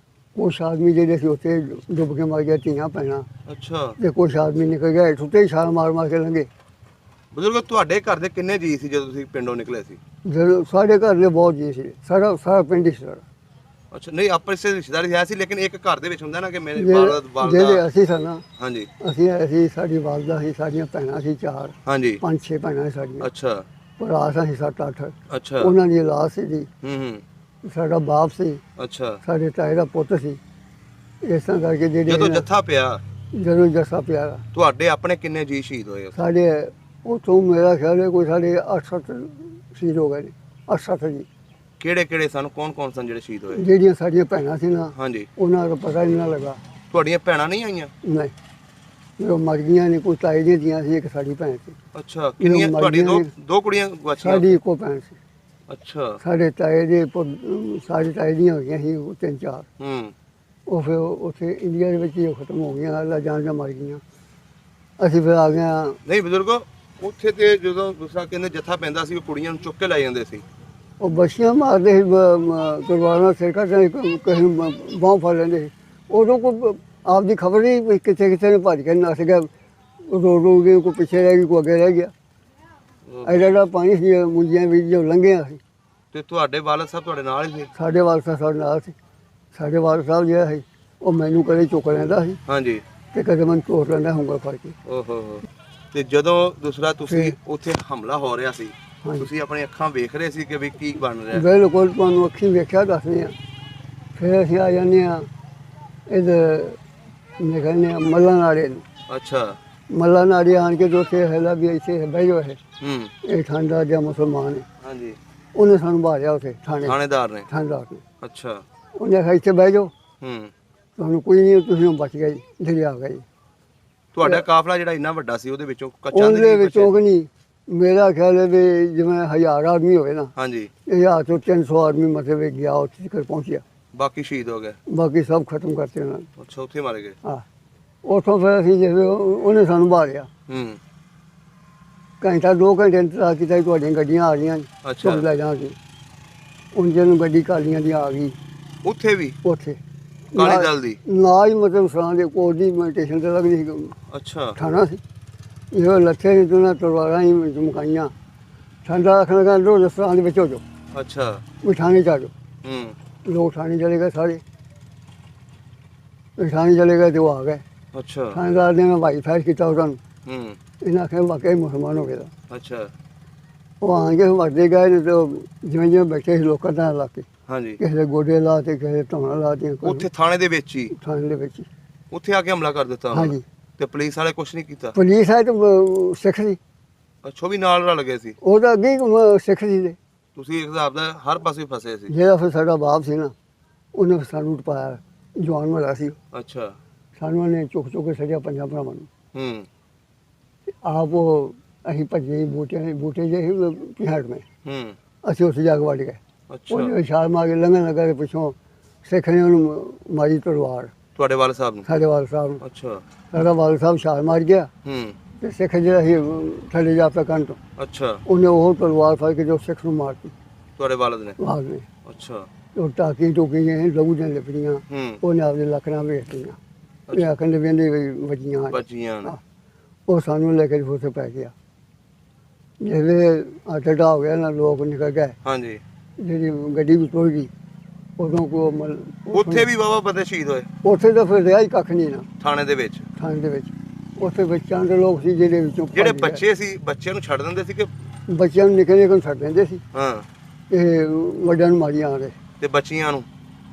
ਕੁਛ ਆਦਮੀ ਜਿਹੜੇ ਸੀ ਉੱਥੇ ਡੁੱਬ ਕੇ ਮਰ ਗਏ, ਧੀਆਂ ਭੈਣਾਂ, ਅੱਛਾ। ਤੇ ਕੁਛ ਆਦਮੀ ਨਿਕਲ ਗਏ, ਸੁੱਤੇ ਹੀ ਛਾਲ ਮਾਰ ਮਾਰ ਕੇ ਲੰਘੇ। ਬਜ਼ੁਰਗ ਤੁਹਾਡੇ ਘਰ ਦੇ ਕਿੰਨੇ ਜੀ ਸੀ ਜਦੋਂ ਤੁਸੀਂ ਪਿੰਡੋਂ ਨਿਕਲੇ ਸੀ? ਜਦੋਂ ਸਾਡੇ ਘਰ ਦੇ ਬਹੁਤ ਜੀ ਸੀ, ਸਾਰਾ ਪਿੰਡ ਹੀ ਸੀ ਸਾਡਾ। ਅੱਛਾ ਨਹੀਂ ਆਪਸ ਵਿੱਚ ਰਿਸ਼ਤੇਦਾਰੀ ਹੈ ਸੀ, ਲੇਕਿਨ ਇੱਕ ਘਰ ਦੇ ਵਿੱਚ ਹੁੰਦਾ ਨਾ ਕਿ ਮੇਰੇ ਜਿਹੜੇ ਵਾਲਦਾ। ਅਸੀਂ ਸਨ ਨਾ, ਹਾਂਜੀ ਅਸੀਂ ਸਾਡੀ ਵਾਲਦਾ ਸੀ, ਸਾਡੀਆਂ ਭੈਣਾਂ ਸੀ 4, ਹਾਂਜੀ 5-6 ਭੈਣਾਂ ਸੀ ਸਾਡੀਆਂ, ਅੱਛਾ ਭਰਾ ਸੀ 7-8। ਅੱਛਾ ਉਹਨਾਂ ਦੀ ਔਲਾਦ ਸੀ ਜੀ, ਹੂੰ ਸਾਡਾ ਬਾਪ ਸੀ, ਅੱਛਾ। ਸਾਡੇ ਤਾਏ ਦਾ ਪੁੱਤ ਸੀ। ਇਸ ਤਰ੍ਹਾਂ ਕਰਕੇ ਜਦੋਂ ਜੱਥਾ ਪਿਆ ਜਦੋਂ ਜੱਸਾ ਪਿਆ, ਤੁਹਾਡੇ ਆਪਣੇ ਕਿੰਨੇ ਜੀ ਸ਼ਹੀਦ ਹੋਏ? ਸਾਡੇ ਉੱਥੋਂ ਮੇਰਾ ਖਿਆਲ ਹੈ ਕੋਈ ਸਾਡੇ 8-7 ਸ਼ਹੀਦ ਹੋ ਗਏ ਨੇ, 8-7 ਜੀ। ਕਿਹੜੇ ਕਿਹੜੇ ਸਨ? ਕੌਣ ਸਨ ਜਿਹੜੇ ਸ਼ਹੀਦ ਹੋਏ? ਜਿਹੜੀਆਂ ਸਾਡੀਆਂ ਭੈਣਾਂ ਸੀ ਨਾ, ਹਾਂਜੀ। ਉਹਨਾਂ ਦਾ ਪਤਾ ਹੀ ਨਾ ਲੱਗਾ। ਤੁਹਾਡੀਆਂ ਭੈਣਾਂ ਨਹੀਂ ਆਈਆਂ? ਨਹੀਂ, ਜਦੋਂ ਮਰ ਗਈਆਂ ਨੇ, ਕੋਈ ਤਾਏ ਦੀਆਂ ਧੀਆਂ ਸੀ, ਇੱਕ ਸਾਡੀ ਭੈਣ ਸੀ। ਅੱਛਾ ਕਿੰਨੀਆਂ ਤੁਹਾਡੀਆਂ? ਦੋ ਕੁੜੀਆਂ ਗਵਾਚੀਆਂ? ਸਾਡੀ ਇੱਕੋ ਭੈਣ ਸੀ। ਅੱਛਾ ਸਾਡੇ ਤਾਏ ਦੇ ਸਾਡੇ ਤਾਏ ਦੀਆਂ ਹੋ ਗਈਆਂ ਸੀ 3-4। ਹੂੰ ਉਹ ਫਿਰ ਉੱਥੇ ਇੰਡੀਆ ਦੇ ਵਿੱਚ ਹੀ ਖਤਮ ਹੋ ਗਈਆਂ, ਅੱਲਾ ਜਾਣ ਮਰ ਗਈਆਂ। ਅਸੀਂ ਫਿਰ ਆ ਗਏ। ਨਹੀਂ ਬਜ਼ੁਰਗੋ, ਉੱਥੇ ਤੇ ਜਦੋਂ ਦੂਸਰਾ ਕਹਿੰਦੇ ਜੱਥਾ ਪੈਂਦਾ ਸੀ, ਉਹ ਕੁੜੀਆਂ ਨੂੰ ਚੁੱਕ ਕੇ ਲੈ ਜਾਂਦੇ ਸੀ? ਉਹ ਬੱਛੀਆਂ ਮਾਰਦੇ ਸੀ, ਤਲਵਾਰਾਂ ਸਿਰ ਕੱਢ ਕੇ ਕਿਸੇ ਨੂੰ ਬਾਂਹ ਫੜ ਲੈਂਦੇ ਸੀ, ਉਦੋਂ ਕੋਈ ਆਪਦੀ ਖਬਰ ਨਹੀਂ ਵੀ ਕਿੱਥੇ ਕਿੱਥੇ ਨੇ ਭੱਜ ਕੇ ਨੱਸ ਗਿਆ, ਰੋ ਗਏ, ਕੋਈ ਪਿੱਛੇ ਰਹਿ ਗਈ, ਕੋਈ ਅੱਗੇ ਰਹਿ ਗਿਆ। ਐਡਾ ਜਿਹੜਾ ਪਾਣੀ ਸੀ ਮੁੰਜੀਆਂ ਵਿੱਚ ਜੋ ਲੰਘਿਆ ਸੀ। ਤੇ ਤੁਹਾਡੇ ਵਾਲਦ ਸਾਹਿਬ ਤੁਹਾਡੇ ਨਾਲ ਹੀ ਸੀ? ਸਾਡੇ ਵਾਲਦ ਸਾਹਿਬ ਸਾਡੇ ਨਾਲ ਸੀ। ਸਾਡੇ ਵਾਲਦ ਸਾਹਿਬ ਜਿਹੜਾ ਸੀ ਉਹ ਮੈਨੂੰ ਕਦੇ ਚੁੱਕ ਲੈਂਦਾ ਸੀ, ਹਾਂਜੀ, ਤੇ ਕਦੇ ਮੈਨੂੰ ਤੋੜ ਲੈਂਦਾ ਉਂਗਲ ਫੜ ਕੇ। ਓਹੋ। ਤੇ ਜਦੋਂ ਦੂਸਰਾ ਤੁਸੀਂ ਉੱਥੇ ਹਮਲਾ ਹੋ ਰਿਹਾ ਸੀ, ਹਾਂਜੀ। ਤੁਸੀਂ ਆਪਣੀ ਅੱਖਾਂ ਵੇਖ ਰਹੇ ਸੀ ਕਿ ਵੀ ਕੀ ਬਣ ਰਿਹਾ? ਬਿਲਕੁਲ, ਤੁਹਾਨੂੰ ਅੱਖੀਂ ਵੇਖਿਆ ਦੱਸਦੇ ਆ। ਫਿਰ ਅਸੀਂ ਆ ਜਾਂਦੇ ਹਾਂ ਇੱਧਰ ਮੈਂ ਕਹਿੰਦੇ ਹਾਂ ਮੱਲਾਂ ਨਾੜੇ ਨੂੰ। ਅੱਛਾ। ਮੱਲਾਂ ਨਾੜੇ ਆਣ ਕੇ ਤੇ ਉੱਥੇ ਹੈਲਾ ਵੀ ਇੱਥੇ ਬਹਿ ਜਾਓ, ਇਹ ਠੰਡਾ ਜਾਂ ਮੁਸਲਮਾਨ ਹੈ। ਹਾਂਜੀ। ਉਹਨੇ ਸਾਨੂੰ ਬਾਹਰਿਆ ਉੱਥੇ ਥਾਣੇਦਾਰ ਨੇ? ਥਾਣੇਦਾਰ ਨੇ। ਅੱਛਾ। ਉਹਨੇ ਆਖਿਆ ਇੱਥੇ ਬਹਿ ਜਾਓ, ਹੂੰ, ਤੁਹਾਨੂੰ ਕੋਈ ਨਹੀਂ, ਤੁਸੀਂ ਬਚ ਗਏ ਜੀ, ਦਰਿਆ ਆ ਗਏ। ਤੁਹਾਡਾ ਕਾਫਲਾ ਜਿਹੜਾ ਇੰਨਾ ਵੱਡਾ ਸੀ ਉਹਦੇ ਵਿੱਚੋਂ ਕੱਚਾ ਉਹਦੇ ਵਿੱਚੋਂ ਕਿ ਨਹੀਂ, ਮੇਰਾ ਖਿਆਲ ਹੈ ਵੀ ਜਿਵੇਂ 1000 ਆਦਮੀ ਹੋਵੇ ਨਾ, ਹਾਂਜੀ, 1000 ਤੋਂ 300 ਆਦਮੀ ਮਤਲਬ ਗਿਆ, ਉੱਥੇ ਤੱਕ ਪਹੁੰਚਿਆ। ਬਾਕੀ ਸ਼ਹੀਦ ਹੋ ਗਏ? ਬਾਕੀ ਸਭ ਖਤਮ ਕਰਤੇ ਉਹਨਾਂ ਨੇ। ਅੱਛਾ, ਉੱਥੇ ਮਾਰੇ ਗਏ? ਹਾਂ। ਉੱਥੋਂ ਫਿਰ ਅਸੀਂ ਜਿਵੇਂ ਉਹਨੇ ਸਾਨੂੰ ਬਾਹਰਿਆ, ਹੂੰ, ਘੰਟਾ 2 ਘੰਟੇ ਇੰਤਜ਼ਾਰ ਕੀਤਾ, ਤੁਹਾਡੀਆਂ ਗੱਡੀਆਂ ਆ ਗਈਆਂ, ਅੱਛਾ, ਲੈ ਜਾਵਾਂਗੇ। ਉਹਨਾਂ ਨੂੰ ਗੱਡੀ ਕਾਲੀਆਂ ਦੀ ਆ ਗਈ ਉੱਥੇ ਵੀ? ਉੱਥੇ ਕਾਲੀ ਦਲ ਦੀ ਨਾ ਹੀ ਮਤਲਬ ਸਰਾਂ ਦੇ ਕੋਲ ਦੀ ਸਟੇਸ਼ਨ ਤੇ ਲੱਗਦੀ ਸੀ। ਅੱਛਾ। ਥਾਣਾ ਸੀ। ਇਹੋ ਲੱਥੇ ਨੇ ਦੋਨਾਂ ਤਲਵਾਰਾਂ ਹੀ ਮੁਕਾਈਆਂ। ਠੰਡਾ ਰੱਖਣ ਦਾ ਰੋਜ਼ ਸਰਾਂ ਦੇ ਵਿੱਚ ਹੋ ਜਾਓ। ਅੱਛਾ। ਵੀ ਥਾਣੇ ਚ ਆ ਜਾਓ। ਹੂੰ। ਲੋਕ ਥਾਣੇ ਚਲੇ ਗਏ ਸਾਰੇ, ਥਾਣੇ ਚਲੇ ਗਏ ਤੇ ਉਹ ਆ ਗਏ। ਅੱਛਾ। ਥਾਣੇਦਾਰ ਨੇ ਭਾਈ ਫੈਰ ਕੀਤਾ ਉਹਨਾਂ ਨੂੰ। ਹੂੰ। ਇਹਨਾਂ ਆਖਿਆ ਵਾਕਈ ਮੁਸਲਮਾਨ ਹੋ ਗਿਆ। ਅੱਛਾ। ਉਹ ਆ ਕੇ ਵਰਦੇ ਗਏ ਤੇ ਜਿਵੇਂ ਜਿਵੇਂ ਬੈਠੇ ਸੀ ਲੋਕਾਂ ਦਾ ਲਾ ਕੇ, ਹਾਂਜੀ, ਕਿਸੇ ਦੇ ਗੋਡੇ ਲਾ ਤੇ ਕਿਸੇ ਦੇ ਧੌਣਾ ਲਾ ਦਿੱਤੀਆਂ। ਉੱਥੇ ਥਾਣੇ ਦੇ ਵਿੱਚ ਹੀ? ਥਾਣੇ ਦੇ ਵਿੱਚ ਹੀ। ਉੱਥੇ ਆ ਕੇ ਹਮਲਾ ਕਰ ਦਿੱਤਾ? ਹਾਂਜੀ। ਤੇ ਪੁਲਿਸ ਵਾਲੇ ਕੁਝ ਨਹੀਂ ਕੀਤਾ? ਪੁਲਿਸ ਆਏ ਤੇ ਸਿੱਖ ਸੀ। ਅੱਛਾ, ਵੀ ਨਾਲ ਰਲ ਗਏ ਸੀ? ਉਹਦਾ ਅੱਗੇ ਹੀ ਸਿੱਖ ਸੀ ਦੇ। ਤੁਸੀਂ ਇੱਕ ਹਿਸਾਬ ਦਾ ਹਰ ਪਾਸੇ ਫਸੇ ਸੀ? ਜਿਹੜਾ ਫਿਰ ਸਾਡਾ ਬਾਪ ਸੀ ਨਾ, ਉਹਨੇ ਫਿਰ ਸਾਨੂੰ ਪਾਇਆ, ਜਵਾਨ ਵਾਲਾ ਸੀ। ਅੱਛਾ। ਸਾਨੂੰ ਉਹਨੇ ਚੁੱਕ ਕੇ ਸੱਜਿਆ ਪੰਜਾਂ ਭਰਾਵਾਂ ਨੂੰ। ਹੂੰ। ਆਪ ਉਹ ਅਸੀਂ ਭੱਜੇ ਬੂਟੇ ਜਿਹੇ ਪਿਹਾੜ ਮੇ, ਹੂੰ। ਅਸੀਂ ਉੱਥੇ ਜਾ ਕੇ ਵੜ ਗਏ। ਅੱਛਾ। ਉਹਨੇ ਛਾਲ ਮਾਰ ਕੇ ਲੰਘਣ ਲੱਗਾ ਤੇ ਪਿੱਛੋਂ ਸਿੱਖ ਨੇ ਉਹਨੂੰ ਮਾਰੀ ਤਲਵਾਰ, ਤੁਹਾਡੇ ਵਾਲਦ ਸਾਹਿਬ ਨੂੰ? ਸਾਡੇ ਵਾਲ ਸਾਹਿਬ ਨੂੰ। ਅੱਛਾ। ਸਾਡਾ ਵਾਲ ਸਾਹਿਬ ਛਾਲ ਮਾਰ ਗਿਆ ਹੂੰ। ਤੇ ਸਿੱਖ ਜਿਹੜਾ ਸੀ ਥੱਲੇ ਜਾ ਪਿਆ ਕੰਨ ਤੋਂ। ਅੱਛਾ। ਉਹਨੇ ਉਹ ਤਲਵਾਰ ਫੜ ਕੇ ਜੋ ਸਿੱਖ ਨੂੰ ਮਾਰਤੀ, ਤੁਹਾਡੇ ਵਾਲਦ ਨੇ? ਵਾਲ ਨੇ। ਅੱਛਾ। ਉਹ ਟਾਕੀ ਟੋਕੀ ਗਏ, ਲਹੂ ਦੀਆਂ ਲਿਪੜੀਆਂ ਹੂੰ। ਉਹਨੇ ਆਪਦੇ ਲੱਕੜਾਂ ਵੇਚਤੀਆਂ। ਇਹ ਆਖਣ ਦੇ ਵੇਂਦੇ ਵੱਜੀਆਂ। ਬੱਚੀਆਂ ਨੇ? ਉਹ ਸਾਨੂੰ ਲੈ ਕੇ ਉੱਥੇ ਪੈ ਗਿਆ। ਜਿਵੇਂ ਟੱਡਾ ਹੋ ਗਿਆ ਨਾ, ਲੋਕ ਨਿਕਲ ਗਏ। ਹਾਂਜੀ। ਜਿਹੜੀ ਗੱਡੀ ਵੀ ਟੁੱਟ ਗਈ ਉਦੋਂ ਕੋ ਉੱਥੇ ਵੀ ਵਾਵਾ ਬੰਦੇ ਸ਼ਹੀਦ ਹੋਏ? ਉੱਥੇ ਤਾਂ ਫਿਰ ਰਿਹਾ ਹੀ ਕੱਖ ਨਹੀਂ ਨਾ, ਥਾਣੇ ਦੇ ਵਿੱਚ? ਥਾਣੇ ਦੇ ਵਿੱਚ। ਉੱਥੇ ਬੱਚਿਆਂ ਦੇ ਲੋਕ ਸੀ ਜਿਹਦੇ ਵਿੱਚੋਂ ਜਿਹੜੇ ਬੱਚੇ ਸੀ, ਬੱਚਿਆਂ ਨੂੰ ਛੱਡ ਦਿੰਦੇ ਸੀ ਕਿ? ਬੱਚਿਆਂ ਨੂੰ ਨਿੱਕੇ ਨਿੱਕੇ ਨੂੰ ਛੱਡ ਦਿੰਦੇ ਸੀ। ਹਾਂ। ਤੇ ਵੱਡਿਆਂ ਨੂੰ ਮਾਰੀ ਆਉਂਦੇ। ਤੇ ਬੱਚੀਆਂ ਨੂੰ?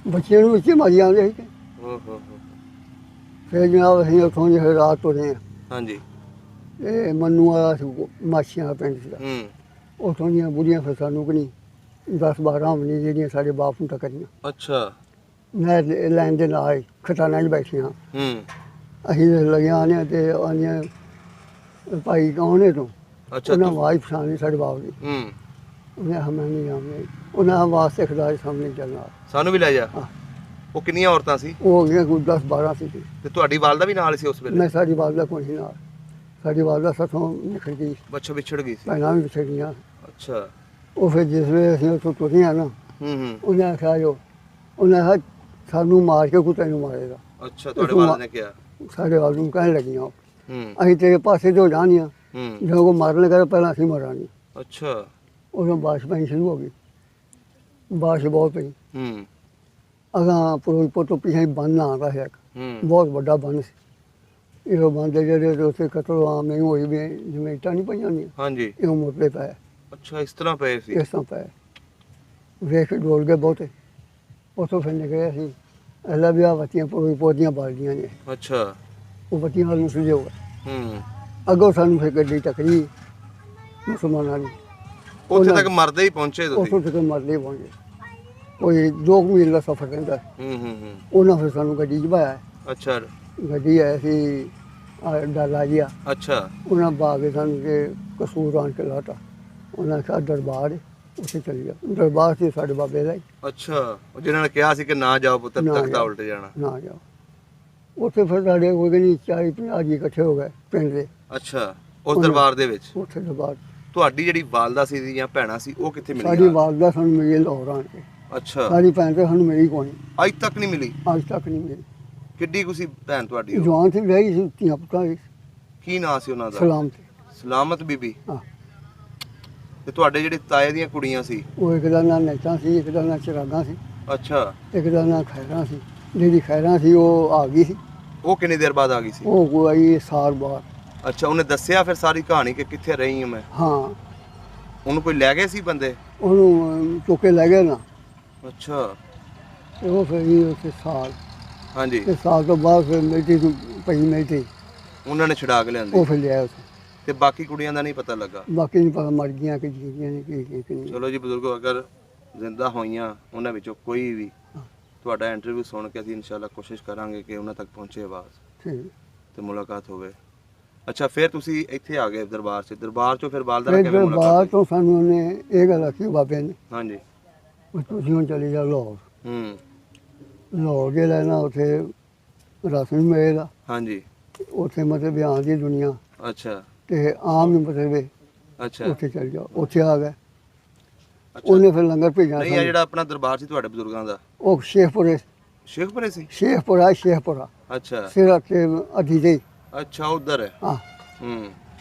ਬੱਚਿਆਂ ਨੂੰ ਵਿੱਚ ਮਾਰੀ ਆਉਂਦੇ ਸੀ। ਓਹ ਹੋ। ਫਿਰ ਜਨਾਬ ਅਸੀਂ ਉੱਥੋਂ ਜਿਹੜੇ ਰਾਤ ਤੁਰੇ ਹਾਂ। ਹਾਂਜੀ। ਇਹ ਮੰਨੂ ਵਾਲਾ ਸੀ, ਮਾਛੀਆਂ ਦਾ ਪਿੰਡ ਸੀਗਾ। ਹੂੰ। ਉੱਥੋਂ ਦੀਆਂ ਬੁੜੀਆਂ ਫਿਰ ਸਾਨੂੰ ਕਿ ਨਹੀਂ 10-12 ਹਮਲੀ ਜਿਹੜੀਆਂ ਸਾਡੇ ਬਾਪ ਨੂੰ ਟੱਕਰੀਆਂ। ਅੱਛਾ। ਮੈਂ ਲੈਣ ਦੇ ਨਾਲ ਖਟਾਣਾ 'ਚ ਬੈਠੀਆਂ। ਹੂੰ। ਅਸੀਂ ਲੱਗੀਆਂ ਆਨੇ ਤੇ ਆਨੀਆਂ ਭਾਈ ਕੌਣ ਹੈ ਤੂੰ? ਅੱਛਾ। ਉਹਨਾਂ ਆਵਾਜ਼ ਪਛਾਣੀ ਸਾਡੇ ਬਾਪ ਦੀ। ਹੂੰ। ਉਹਨੇ ਹਮੇ ਨਹੀਂ ਆਉਂਦੇ, ਉਹਨਾਂ ਵਾਸਤੇ ਖੁਦਾ ਦੇ ਸਾਹਮਣੇ ਚੱਲਣਾ। ਸਾਨੂੰ ਵੀ ਲੈ ਜਾ। ਹਾਂ। ਉਹ ਕਿੰਨੀਆਂ ਔਰਤਾਂ ਸੀ? ਉਹ ਹੋ ਗਿਆ ਕੋਈ 10-12 ਸੀ। ਤੇ ਤੁਹਾਡੀ ਵਾਲਦਾ ਵੀ ਨਾਲ ਸੀ ਉਸ ਵੇਲੇ? ਮੈਂ ਸਾਡੀ ਵਾਲਦਾ ਕੋਈ ਨਹੀਂ ਨਾਲ, ਸਾਡੀ ਵਾਲਦਾ ਸਾਥੋਂ ਨਿਕਲ ਗਈ, ਬੱਚਾ ਵਿਛੜ ਗਈ ਸੀ? ਭੈਣਾਂ ਵੀ ਵਿਛੜ ਗਈਆਂ। ਅੱਛਾ। ਉਹ ਫਿਰ ਜਿਸ ਵੇਲੇ ਅਸੀਂ ਉੱਥੋਂ ਤੁਰੇ ਹਾਂ ਨਾ, ਹੂੰ। ਉਹਨੇ ਆਖਿਆ ਉਹਨੇ ਆਖਿਆ ਸਾਨੂੰ ਮਾਰ ਕੇ ਕੋਈ ਤੈਨੂੰ ਮਾਰੇਗਾ। ਅੱਛਾ, ਤੁਹਾਡੇ ਵਾਲਦ ਨੇ ਕਿਹਾ? ਸਾਡੇ ਵਾਲ ਨੂੰ ਕਹਿਣ ਲੱਗੀਆਂ ਹੂੰ। ਅਸੀਂ ਤੇਰੇ ਪਾਸੇ ਤੋਂ ਜਾਣੀਆਂ, ਹੂੰ। ਜਦੋਂ ਕੋ ਮਾਰਨ ਲੱਗਾ ਪਹਿਲਾਂ ਅਸੀਂ ਮਰਾਂਗੇ। ਅੱਛਾ। ਉਦੋਂ ਬਾਰਿਸ਼ ਪੈਣੀ ਸ਼ੁਰੂ ਹੋ ਗਈ, ਬਾਰਿਸ਼ ਬਹੁਤ ਪਈ। ਹੂੰ। ਅਗਾਂ ਫਿਰੋਜ਼ਪੁਰ ਤੋਂ ਪਿੱਛੇ ਬੰਨ ਆਉਂਦਾ ਹੈ ਇੱਕ, ਹੂੰ। ਬਹੁਤ ਵੱਡਾ ਬੰਨ ਸੀ। ਇਹ ਬੰਦ ਜਿਹੜੇ ਉੱਥੇ ਕਤਲ ਆਮ ਨਹੀਂ ਹੋਈ ਵੀ ਜਿਵੇਂ ਇੱਟਾਂ ਨਹੀਂ ਪਈਆਂ ਹੁੰਦੀਆਂ, ਹਾਂਜੀ। ਇਹ ਮੁੱਦੇ ਪਏ, ਅੱਛਾ, ਇਸ ਤਰ੍ਹਾਂ ਪਏ ਸੀ? ਇਸ ਤਰ੍ਹਾਂ ਪਏ। ਵੇਖ ਕੇ ਡੋਲ ਗਏ ਬਹੁਤੇ। ਉੱਥੋਂ ਫਿਰ ਨਿਕਲੇ ਅਸੀਂ, ਅੱਲਾ ਵੀ ਆ ਬੱਤੀਆਂ ਫਿਰੋਜ਼ਪੁਰ ਦੀਆਂ ਬਾਲਦੀਆਂ ਨੇ। ਅੱਛਾ। ਉਹ ਬੱਤੀਆਂ ਵੱਲ ਨੂੰ ਸੁਝੇ ਹੋ ਗਏ। ਹੂੰ। ਅੱਗੋਂ ਸਾਨੂੰ ਫਿਰ ਗੱਡੀ ਟੱਕਰੀ ਮੁਸਲਮਾਨਾਂ ਦੀ। ਉੱਥੇ ਤੱਕ ਮਰਦੇ ਹੀ ਪਹੁੰਚੇ ਤੁਸੀਂ? ਉੱਥੋਂ ਤੱਕ ਮਰਦੇ ਪਹੁੰਚੇ। ਕੋਈ 2 ਮੀਲ ਦਾ ਸਫ਼ਰ ਰਹਿੰਦਾ। ਹੂੰ ਹੂੰ ਹੂੰ। ਉਹਨਾਂ ਫਿਰ ਸਾਨੂੰ ਗੱਡੀ 'ਚ ਪਾਇਆ। ਅੱਛਾ। ਗੱਡੀ ਆਈ ਸੀ ਡਾਲਾ ਜਿਹਾ। ਅੱਛਾ। ਉਹਨਾਂ ਪਾ ਕੇ ਸਾਨੂੰ ਕਿ ਕਸੂਰ ਆਣ ਕੇ ਲਾਤਾ। ਉਹਨਾਂ ਕਿਹਾ ਦਰਬਾਰ ਹੈ, ਉੱਥੇ ਚਲੀ ਜਾ। ਦਰਬਾਰ ਸੀ ਸਾਡੇ ਬਾਬੇ ਦਾ ਹੀ। ਅੱਛਾ। ਉਹ ਜਿਨ੍ਹਾਂ ਨੇ ਕਿਹਾ ਸੀ ਕਿ ਨਾ ਜਾਓ ਪੁੱਤਰ, ਨਾ ਤਖਤਾ ਜਾਓ। ਉਲਟ ਜਾਣਾ। ਨਾ ਜਾਓ। ਉੱਥੇ ਫਿਰ ਸਾਡੇ ਕੋਈ ਨਹੀਂ 40-50 ਜੀ ਇਕੱਠੇ ਹੋ ਗਏ ਪਿੰਡ ਦੇ। ਅੱਛਾ। ਉਸ ਦਰਬਾਰ ਦੇ ਵਿੱਚ? ਉੱਥੇ ਦਰਬਾਰ। ਤੁਹਾਡੀ ਜਿਹੜੀ ਵਾਲਦਾ ਸੀ ਜਾਂ ਭੈਣਾਂ ਸੀ ਉਹ ਕਿੱਥੇ ਮਿਲੀਆਂ? ਸਾਡੀ ਵਾਲਦਾ ਸਾਨੂੰ ਮਿਲੀ ਲਾਹੌਰ ਆਣ ਕੇ। ਅੱਛਾ। ਸਾਡੀ ਭੈਣ ਤੇ ਸਾਨੂੰ ਮਿਲੀ ਕੋਈ ਨਹੀਂ, ਅੱਜ ਤੱਕ ਨਹੀਂ ਮਿਲੀ? ਅੱਜ ਤੱਕ ਨਹੀਂ ਮਿਲੀ। ਕਿੱਡੀ ਕੁ ਸੀ ਭੈਣ ਤੁਹਾਡੀ ਉਹ? ਜਵਾਨ ਸੀ, ਵਿਆਹੀ ਸੀ, ਧੀਆਂ ਪੁੱਤਾਂ ਸੀ। ਕੀ ਨਾਂ ਸੀ ਉਹਨਾਂ ਦਾ? ਸਲਾਮ ਤੇ। ਸਲਾਮਤ ਬੀਬੀ। ਹਾਂ, ਤੇ ਤੁਹਾਡੇ ਜਿਹੜੇ ਤਾਏ ਦੀਆਂ ਕੁੜੀਆਂ ਸੀ? ਉਹ ਇੱਕ ਦਾ ਨਾਂ ਨੈਤਾ ਸੀ, ਇੱਕ ਦਾ ਨਾਂ ਚਰਾਗਾ ਸੀ, ਅੱਛਾ, ਇੱਕ ਦਾ ਨਾਂ ਖੈਰਾਂ ਸੀ। ਜਿਹੜੀ ਖੈਰਾਂ ਸੀ ਉਹ ਆ ਗਈ ਸੀ, ਉਹ ਕਿੰਨੀ ਦੇਰ ਬਾਅਦ ਆ ਗਈ ਸੀ? ਉਹ ਕੋਈ ਸਾਲ ਬਾਅਦ। ਅੱਛਾ, ਉਹਨੇ ਦੱਸਿਆ ਫਿਰ ਸਾਰੀ ਕਹਾਣੀ ਕਿ ਕਿੱਥੇ ਰਹੀ ਹਾਂ ਮੈਂ? ਹਾਂ, ਉਹਨੂੰ ਕੋਈ ਲੈ ਗਏ ਸੀ ਬੰਦੇ? ਉਹਨੂੰ ਚੁੱਕ ਕੇ ਲੈ ਗਏ ਨਾ, ਅੱਛਾ, ਤੇ ਉਹ ਫਿਰ ਹੀ ਉੱਥੇ ਸਾਲ, ਹਾਂਜੀ, ਤੇ ਸਾਲ ਤੋਂ ਬਾਅਦ ਫਿਰ ਮੇਟੀ ਤੋਂ ਪਈ ਮੇਟੀ, ਉਹਨਾਂ ਨੇ ਛੁਡਾ ਕੇ ਉਹ ਲਿਆਂਦੀ। ਫਿਰ ਲਿਆ ਉੱਥੇ। ਤੇ ਬਾਕੀ ਕੁੜੀਆਂ ਦਾ ਨਹੀਂ ਪਤਾ ਲੱਗਾ? ਬਾਕੀ ਨਹੀਂ ਪਤਾ ਮਰ ਗਈਆਂ ਕਿ ਜੀਆਂ ਨੇ ਕੀ ਨਹੀਂ। ਚਲੋ ਜੀ ਬਜ਼ੁਰਗੋ, ਅਗਰ ਜ਼ਿੰਦਾ ਹੋਈਆਂ ਉਹਨਾਂ ਵਿੱਚੋਂ ਕੋਈ ਵੀ, ਤੁਹਾਡਾ ਇੰਟਰਵਿਊ ਸੁਣ ਕੇ ਅਸੀਂ ਇਨਸ਼ਾਅੱਲਾ ਕੋਸ਼ਿਸ਼ ਕਰਾਂਗੇ ਕਿ ਉਹਨਾਂ ਤੱਕ ਪਹੁੰਚੇ ਆਵਾਜ਼ ਠੀਕ। ਤੇ ਮੁਲਾਕਾਤ ਹੋਵੇ। ਅੱਛਾ, ਫਿਰ ਤੁਸੀਂ ਇੱਥੇ ਆ ਗਏ ਦਰਬਾਰ 'ਚ, ਦਰਬਾਰ 'ਚੋਂ ਫਿਰ ਬਾਲਦਾਰ ਫਿਰ ਕਿਵੇਂ ਬਾਅਦ ਮੁਲਾਕਾਤ ਤੋਂ ਸਾਨੂੰ ਉਹਨੇ ਇਹ ਗੱਲ ਆਖੀ ਬਾਬੇ ਨੇ, ਹੋਈ? ਹਾਂਜੀ। ਵੀ ਤੁਸੀਂ ਹੁਣ ਚਲੇ ਜਾਓ ਲਾਹੌਰ। ਹੂੰ। ਲਾਹੌਰ ਜੇ ਲੈਣਾ ਉੱਥੇ ਰਾਸ਼ਨ ਮਿਲੇਗਾ, ਹਾਂਜੀ। ਉੱਥੇ ਮਤਲਬ ਬਿਆਨ ਦੀ ਦੁਨੀਆ ਅੱਛਾ ਤੇ ਆਮ ਨੂੰ ਮਤਲਬ ਅੱਛਾ ਉੱਥੇ ਚਲ ਜਾਓ। ਉੱਥੇ ਆ ਗਏ, ਅੱਛਾ। ਉਹਨੇ ਫਿਰ ਲੰਗਰ ਭੇਜਣਾ ਨਹੀਂ, ਆ ਜਿਹੜਾ ਆਪਣਾ ਦਰਬਾਰ ਸੀ ਤੁਹਾਡੇ ਬਜ਼ੁਰਗਾਂ ਦਾ, ਉਹ ਸ਼ੇਖਪੁਰੇ, ਸ਼ੇਖਪੁਰੇ ਸੀ? ਸ਼ੇਖਪੁਰਾ ਅੱਛਾ ਸਿਰ ਤੇ ਅੱਧੀ ਦੇ। ਅੱਛਾ, ਉਧਰ ਹੈ। ਹਾਂ, ਹੂੰ।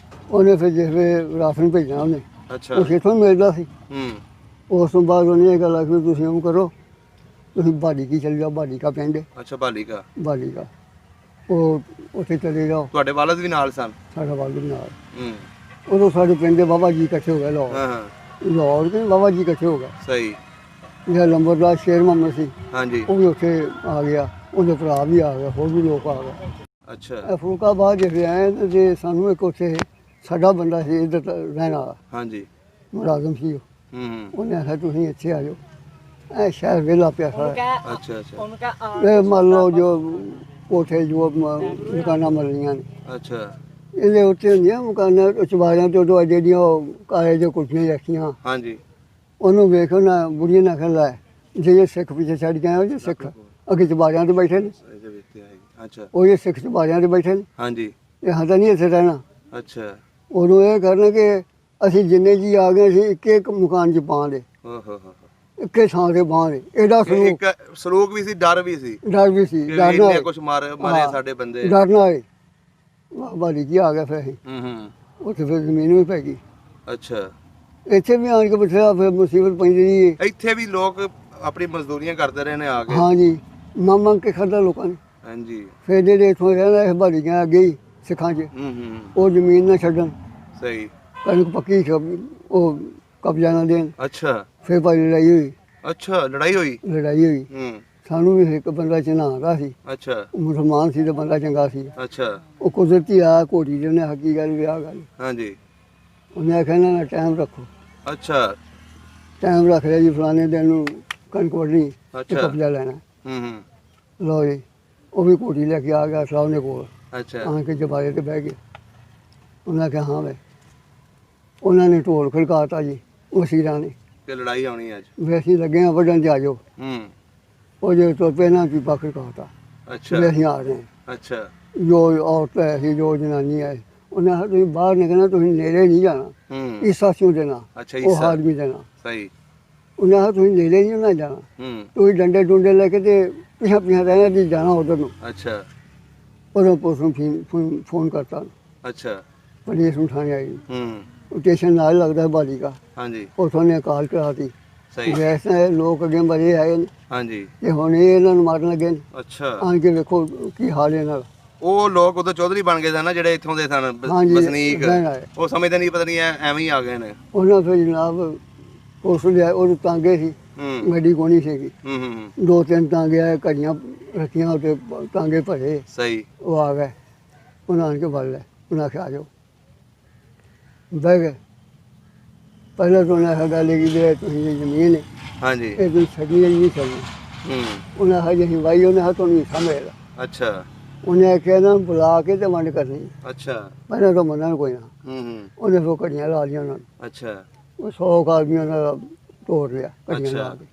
ਉਹਨੇ ਫਿਰ ਜਿਸ ਵੇਲੇ ਰਾਸ਼ਨ ਭੇਜਣਾ ਉਹਨੇ, ਅੱਛਾ। ਉਹ ਇੱਥੋਂ ਮਿਲਦਾ ਸੀ। ਹੂੰ। ਉਸ ਤੋਂ ਬਾਅਦ ਉਹਨੇ ਇਹ ਗੱਲ ਆਖੀ ਵੀ ਤੁਸੀਂ ਉਹ ਕਰੋ, ਤੁਸੀਂ ਬਾਡੀ ਕੀ ਚਲ ਜਾਓ, ਬਾਡੀ ਕਾ ਪਿੰਡ ਹੈ, ਅੱਛਾ, ਬਾਲੀਕਾ। ਬਾਡੀ ਕਾ, ਉਹ ਉੱਥੇ ਚਲੇ ਜਾਓ। ਤੁਹਾਡੇ ਵਾਲਦ ਵੀ ਨਾਲ ਸਨ? ਸਾਡਾ ਵੱਲ ਨਾਲ, ਹੂੰ। ਉਦੋਂ ਸਾਡੇ ਪਿੰਡ ਦੇ ਬਾਬਾ ਜੀ ਇਕੱਠੇ ਹੋ ਗਏ ਲਾਹੌਰ। ਹਾਂ ਹਾਂ, ਲਾਹੌਰ ਦੇ ਬਾਬਾ ਜੀ ਇਕੱਠੇ ਹੋ ਗਏ। ਸਹੀ। ਜਿਹੜਾ ਲੰਬਰਦਾਰ ਸ਼ੇਰ ਮੁਹੰਮਦ ਸੀ ਹਾਂਜੀ। ਉਹ ਵੀ ਉੱਥੇ ਆ ਗਿਆ, ਉਹਦੇ ਭਰਾ ਵੀ ਆ ਗਏ, ਹੋਰ ਵੀ ਲੋਕ ਆ ਗਏ। ਅੱਛਾ। ਇਹ ਫਰੂਕਾਬਾਦ ਜਿਹੜੇ ਆਏ ਤੇ ਸਾਨੂੰ ਇੱਕ ਉੱਥੇ ਸਾਡਾ ਬੰਦਾ ਸੀ ਇੱਧਰ ਰਹਿਣ ਵਾਲਾ, ਹਾਂਜੀ। ਮੁਲਾਜ਼ਮ ਸੀ ਉਹ। ਹੂੰ। ਉਹਨੇ ਆਖਿਆ ਤੁਸੀਂ ਇੱਥੇ ਆ ਜਾਓ, ਇਹ ਸ਼ਹਿਰ ਵਿਹਲਾ ਪਿਆ ਸਾਰਾ। ਅੱਛਾ ਅੱਛਾ ਇਹ ਮੰਨ ਲਓ ਜੋ ਕੋਠੇ ਜੋ ਦੁਕਾਨਾਂ ਮਿਲ ਰਹੀਆਂ ਨੇ, ਅੱਛਾ। ਇਹਦੇ ਉੱਤੇ ਹੁੰਦੀਆਂ ਮਕਾਨਾਂ ਚੁਬਾਰਿਆਂ ਤੋਂ ਤੋਂ ਜਿਹੜੀਆਂ ਉਹ ਕਾਲੇ ਜੋ ਕੁੱਟੀਆਂ ਰੱਖੀਆਂ, ਹਾਂਜੀ। ਉਹਨੂੰ ਵੇਖੋ ਨਾ, ਬੁੜੀਆਂ ਨਾ ਖਲਾ ਜੇ ਸਿੱਖ ਪਿੱਛੇ ਛੱਡ ਕੇ ਆਏ ਉਹ ਜੇ ਸਿੱਖ ਅੱਗੇ ਚੁਬਾਰਿਆਂ ਤੇ ਬੈਠੇ ਨੇ, ਇਹਦੇ ਵਿੱਚ ਆਏਗੀ। ਅੱਛਾ। ਉਹ ਜੇ ਸਿੱਖ ਚੁਬਾਰਿਆਂ ਤੇ ਬੈਠੇ ਨੇ, ਹਾਂਜੀ। ਇਹ ਹਾਂ ਤਾਂ ਨਹੀਂ ਇੱਥੇ ਰਹਿਣਾ। ਅੱਛਾ। ਉਦੋਂ ਇਹ ਕਰਨਾ ਕਿ ਅਸੀਂ ਜਿੰਨੇ ਜੀ ਆ ਗਏ ਸੀ ਇੱਕ ਇੱਕ ਮਕਾਨ 'ਚ ਪਾਉਂਦੇ, ਓ ਹੋ ਹੋ। ਇੱਕੇ ਥਾਂ ਤੇ ਪਾਉਂਦੇ। ਇਹਦਾ ਸਲੂਕ, ਇੱਕ ਸਲੂਕ ਵੀ ਸੀ, ਡਰ ਵੀ ਸੀ ਡਰ ਵੀ ਸੀ, ਕਿ ਡਰਨਾ ਇੰਨੇ ਕੁਛ ਮਾਰੇ ਸਾਡੇ ਬੰਦੇ। ਡਰਨਾ ਹੈ। ਬਾਲੀ ਕੀ ਆ ਗਿਆ ਫਿਰ ਅਸੀਂ ਹੂੰ। ਉੱਥੇ ਫਿਰ ਜ਼ਮੀਨ ਵੀ ਪੈ ਗਈ। ਅੱਛਾ। ਇੱਥੇ ਵੀ ਆਣ ਕੇ ਬਥੇਰਾ ਫਿਰ ਮੁਸੀਬਤ ਪੈਂਦੀ ਰਹੀ ਹੈ। ਇੱਥੇ ਵੀ ਲੋਕ ਆਪਣੀ ਮਜ਼ਦੂਰੀਆਂ ਕਰਦੇ ਰਹੇ ਨੇ ਆ ਕੇ। ਹਾਂਜੀ, ਮੰਗ ਕੇ ਖਾਧਾ ਲੋਕਾਂ ਨੇ। ਹਾਂਜੀ। ਫਿਰ ਜਿਹੜੇ ਇੱਥੋਂ ਰਹਿੰਦਾ ਇਹ ਬਾਲੀਆਂ ਅੱਗੇ ਹੀ ਸਿੱਖਾਂ 'ਚ, ਹੂੰ। ਉਹ ਜ਼ਮੀਨ ਨਾ ਛੱਡਣ, ਸਹੀ। ਕਣਕ ਪੱਕੀ ਉਹ ਕਬਜ਼ਾ ਨਾ ਦੇਣ। ਅੱਛਾ। ਫਿਰ ਭਾਈ ਲੜਾਈ ਹੋਈ। ਅੱਛਾ, ਲੜਾਈ ਹੋਈ? ਲੜਾਈ ਹੋਈ। ਹੂੰ। ਸਾਨੂੰ ਵੀ ਇੱਕ ਬੰਦਾ ਚਨਾਉਂਦਾ ਸੀ, ਅੱਛਾ ਉਹ ਮੁਸਲਮਾਨ ਸੀ ਤੇ ਬੰਦਾ ਚੰਗਾ ਸੀ। ਅੱਛਾ। ਉਹ ਕੁਦਰਤੀ ਆ ਘੋੜੀ ਦੇ ਉਹਨੇ ਹੱਕੀ ਗੱਲ ਵਿਆਹ ਗੱਲ, ਹਾਂਜੀ। ਉਹਨੇ ਆਖਿਆ ਇਹਨਾਂ ਦਾ ਟਾਈਮ ਰੱਖੋ। ਅੱਛਾ। ਟਾਈਮ ਰੱਖ ਲਿਆ ਜੀ, ਫਲਾਣੇ ਦਿਨ ਨੂੰ ਕਣਕ ਵੱਢਣੀ ਤੇ ਅੱਛਾ। ਕਬਜ਼ਾ ਲੈਣਾ। ਹੂੰ। ਲਓ ਜੀ, ਉਹ ਵੀ ਘੋੜੀ ਲੈ ਕੇ ਆ ਗਿਆ ਸਾਹਿਬ ਦੇ ਕੋਲ, ਅੱਛਾ। ਆਣ ਕੇ ਚਬਾਰੇ ਤੇ ਬਹਿ ਗਏ। ਉਹਨਾਂ ਕਿਹਾ ਹਾਂ ਵੇ, ਉਹਨਾਂ ਨੇ ਢੋਲ ਖੜਕਾਤਾ ਜੀ ਵਸੀਰਾਂ ਨੇ, ਕਿ ਲੜਾਈ ਆਉਣੀ ਅੱਜ। ਵੀ ਅਸੀਂ ਲੱਗੇ ਹਾਂ ਵੱਢਣ ਤੇ ਆ ਜਾਓ। ਹੂੰ। ਉਹ ਜੇ ਤੋਂ ਪਹਿਲਾਂ ਪੀਪਾ ਖੜਕਾਤਾ ਅੱਛਾ। ਵੀ ਅਸੀਂ ਆ ਰਹੇ ਹਾਂ। ਅੱਛਾ। ਜੋ ਔਰਤ ਹੈ ਸੀ, ਜੋ ਜਨਾਨੀ ਹੈ, ਉਹਨਾਂ ਕਿਹਾ ਤੁਸੀਂ ਬਾਹਰ ਨਿਕਲਣਾ, ਤੁਸੀਂ ਨੇੜੇ ਨਹੀਂ ਜਾਣਾ, ਹੂੰ। ਈਸਾ ਸਿਉਂ ਦੇਣਾ, ਅੱਛਾ, ਉਹ ਈਸਾ। ਆਦਮੀ ਦੇਣਾ। ਸਹੀ। ਉਹਨਾਂ ਕਿਹਾ ਤੁਸੀਂ ਨੇੜੇ ਨਹੀਂ ਨਾ ਜਾਣਾ, ਹੂੰ। ਤੁਸੀਂ ਡੰਡੇ ਡੁੰਡੇ ਲੈ ਕੇ ਤੇ ਪਿਛਾ ਪਿਛਾ ਰਹਿਣਾ ਜੀ, ਜਾਣਾ ਉਧਰ ਨੂੰ। ਅੱਛਾ। ਉਦੋਂ ਪੁਲਿਸ ਨੂੰ ਫੋਨ ਕਰਤਾ, ਅੱਛਾ। ਪੁਲਿਸ ਨੂੰ ਥਾਣੇ ਆਈ। ਹੂੰ। ਸਟੇਸ਼ਨ ਨਾਲ ਲੱਗਦਾ ਬਾਲੀ ਕਾ, ਹਾਂਜੀ। ਉੱਥੋਂ ਨੇ ਕਾਲ ਕਰਾਤੀ। ਸਹੀ। ਵੈਸੇ ਲੋਕ ਅੱਗੇ ਮਰੇ ਆਏ ਨੇ ਹਾਂਜੀ। ਤੇ ਹੁਣ ਇਹ ਇਹਨਾਂ ਨੂੰ ਮਾਰਨ ਲੱਗੇ ਨੇ। ਅੱਛਾ। ਆਣ ਕੇ ਵੇਖੋ ਕੀ ਹਾਲ ਹੈ ਇਹਨਾਂ ਦਾ। ਉਹ ਲੋਕ ਉਦੋਂ ਚੌਧਰੀ ਬਣ ਗਏ ਸਨ ਨਾ, ਜਿਹੜੇ ਇੱਥੋਂ ਦੇ ਸਨ ਹਾਂਜੀ, ਵਸਨੀਕ, ਰਹਿਣ ਆਏ। ਉਹ ਸਮਝਦੇ ਨਹੀਂ ਪਤਾ ਨਹੀਂ ਐਵੇਂ ਹੀ ਆ ਗਏ ਨੇ। ਉਹਨਾਂ ਫਿਰ ਜਨਾਬ ਉਸ ਲਿਆ, ਉਹ ਟਾਂਗੇ ਸੀ, ਹੂੰ। ਗੱਡੀ ਕੋਣੀ ਸੀਗੀ, ਹੂੰ। ਹੂੰ। 2-3 ਟਾਂਗੇ ਆਏ, ਘੜੀਆਂ ਰੱਖੀਆਂ ਉੱਤੇ, ਟਾਂਗੇ ਭਰੇ, ਸਹੀ। ਉਹ ਆ ਗਏ। ਉਹਨਾਂ ਆਣ ਕੇ ਫੜ ਲਿਆ, ਉਹਨਾਂ ਆਖਿਆ ਆ ਜਾਓ, ਬਹਿ ਗਏ। ਪਹਿਲਾਂ ਤਾਂ ਉਹਨਾਂ ਗੱਲ ਕਿ ਵੀ ਤੁਸੀਂ ਇਹ ਜ਼ਮੀਨ ਹੈ, ਹਾਂਜੀ। ਇਹ ਤੁਸੀਂ ਛੱਡਣੀ ਨਹੀਂ ਛੱਡਣੀ। ਹੂੰ। ਉਹਨਾਂ ਆਖਿਆ ਜੀ ਬਾਈ, ਉਹਨੇ ਹੱਥੋਂ ਨਹੀਂ ਸਮਝਦਾ। ਅੱਛਾ। ਉਹਨੇ ਆਖਿਆ ਇਹਨਾਂ ਨੂੰ ਬੁਲਾ ਕੇ ਤੇ ਵੰਡ ਕਰਨੀ। ਅੱਛਾ। ਪਹਿਲਾਂ ਤਾਂ ਮੰਨਣ ਕੋਈ ਨਾ। ਹੂੰ। ਉਹਨੇ ਫਿਰ ਘੜੀਆਂ ਲਾ ਲਈਆਂ ਉਹਨਾਂ ਨੂੰ, ਅੱਛਾ। ਉਹ 100 ਆਦਮੀਆਂ ਦਾ ਤੋੜ ਲਿਆ ਘੜੀਆਂ ਲਾ ਅੱਛਾ। ਕੇ।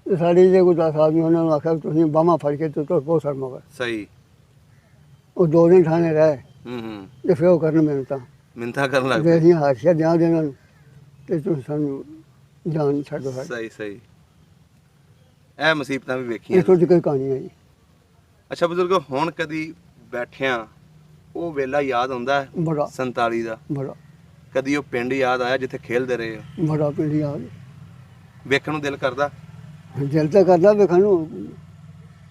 ਤੇ ਸਾਡੇ ਜੇ ਕੋਈ 10 ਆਦਮੀ ਉਹਨਾਂ ਨੂੰ ਆਖਿਆ ਵੀ ਤੁਸੀਂ ਬਾਹਾਂ ਫੜ ਕੇ ਤੇ ਤੁਰ ਪੋ ਸਰ ਮਗਰ। ਸਹੀ। ਉਹ 2 ਦਿਨ ਥਾਣੇ ਰਹੇ ਹੂੰ। ਤੇ ਫਿਰ ਉਹ ਕਰਨ ਮਿੰਨਤਾਂ ਮਿੰਨਤਾਂ ਕਰਨ ਲੱਗ ਵੀ ਪਏ। ਅਸੀਂ ਹਾਸਿਆ ਦਿਆਂ ਦੇ ਨਾਲ ਤੇ ਤੁਸੀਂ ਸਾਨੂੰ ਜਾਨ ਛੱਡੋ ਸਾਡੀ। ਸਹੀ ਸਹੀ। ਇਹ ਮੁਸੀਬਤਾਂ ਵੀ ਵੇਖੀਆਂ। ਇੱਥੋਂ ਦੀ ਕੋਈ ਕਹਾਣੀ ਹੈ ਜੀ। ਅੱਛਾ ਬਜ਼ੁਰਗੋ, ਹੁਣ ਕਦੀ ਬੈਠਿਆਂ ਉਹ ਵੇਲਾ ਯਾਦ ਆਉਂਦਾ ਹੈ ਬੜਾ 47 ਦਾ? ਬੜਾ ਕਦੀ ਉਹ ਪਿੰਡ ਯਾਦ ਆਇਆ ਜਿੱਥੇ ਖੇਲਦੇ ਰਹੇ ਹੋ? ਬੜਾ ਪਿੰਡ ਯਾਦ, ਵੇਖਣ ਨੂੰ ਦਿਲ ਕਰਦਾ? ਦਿਲ ਤਾਂ ਕਰਦਾ ਵੇਖਣ ਨੂੰ।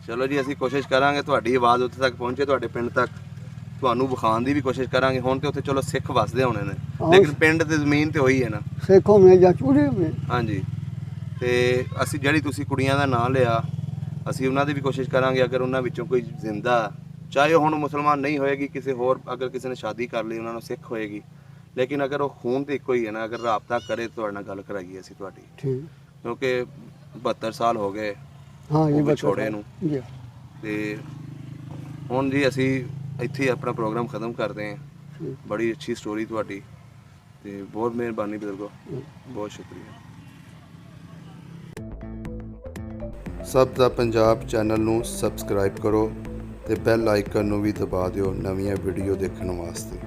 ਚਲੋ ਜੀ, ਅਸੀਂ ਕੋਸ਼ਿਸ਼ ਕਰਾਂਗੇ ਤੁਹਾਡੀ ਆਵਾਜ਼ ਉੱਥੇ ਤੱਕ ਪਹੁੰਚੇ, ਤੁਹਾਡੇ ਪਿੰਡ ਤੱਕ, ਤੁਹਾਨੂੰ ਵਿਖਾਉਣ ਦੀ ਵੀ ਕੋਸ਼ਿਸ਼ ਕਰਾਂਗੇ। ਹੁਣ ਤੇ ਉੱਥੇ ਚਲੋ ਸਿੱਖ ਵਸਦੇ ਹੋਣੇ ਨੇ, ਲੇਕਿਨ ਪਿੰਡ ਤੇ ਜ਼ਮੀਨ ਤੇ ਉਹੀ ਹੈ ਨਾ। ਸਿੱਖੋ ਮੈਂ ਜਾਂ ਚੂੜੇ ਮੈਂ। ਹਾਂਜੀ, ਤੇ ਅਸੀਂ ਜਿਹੜੀ ਤੁਸੀਂ ਕੁੜੀਆਂ ਦਾ ਨਾਂ ਲਿਆ, ਅਸੀਂ ਉਹਨਾਂ ਦੀ ਵੀ ਕੋਸ਼ਿਸ਼ ਕਰਾਂਗੇ, ਅਗਰ ਉਹਨਾਂ ਵਿੱਚੋਂ ਕੋਈ ਜ਼ਿੰਦਾ, ਚਾਹੇ ਉਹ ਹੁਣ ਮੁਸਲਮਾਨ ਨਹੀਂ ਹੋਏਗੀ, ਕਿਸੇ ਹੋਰ, ਅਗਰ ਕਿਸੇ ਨੇ ਸ਼ਾਦੀ ਕਰ ਲਈ ਉਹਨਾਂ ਨੂੰ ਸਿੱਖ ਹੋਏਗੀ, ਲੇਕਿਨ ਅਗਰ ਉਹ ਖੂਨ ਤੇ ਇੱਕੋ ਹੀ ਹੈ ਨਾ, ਅਗਰ ਰਾਬਤਾ ਕਰੇ ਤੁਹਾਡੇ ਨਾਲ ਗੱਲ ਕਰਾਈਏ ਅਸੀਂ ਤੁਹਾਡੀ, ਠੀਕ, ਕਿਉਂਕਿ 72 ਸਾਲ ਹੋ ਗਏ ਹਾਂ ਜੀ, ਵਿਛੋੜੇ ਨੂੰ। ਜੀ ਤੇ ਹੁਣ ਜੀ ਅਸੀਂ ਇੱਥੇ ਹੀ ਆਪਣਾ ਪ੍ਰੋਗਰਾਮ ਖਤਮ ਕਰਦੇ ਹਾਂ। ਠੀਕ। ਬੜੀ ਅੱਛੀ ਸਟੋਰੀ ਤੁਹਾਡੀ, ਤੇ ਬਹੁਤ ਮਿਹਰਬਾਨੀ ਬਜ਼ੁਰਗੋ, ਬਹੁਤ ਸ਼ੁਕਰੀਆ। ਸਭ ਦਾ ਪੰਜਾਬ ਚੈਨਲ ਨੂੰ ਸਬਸਕ੍ਰਾਈਬ ਕਰੋ ਤੇ ਬੈਲ ਆਈਕਨ ਨੂੰ ਵੀ ਦਬਾ ਦਿਓ ਨਵੀਆਂ ਵੀਡੀਓ ਦੇਖਣ ਵਾਸਤੇ।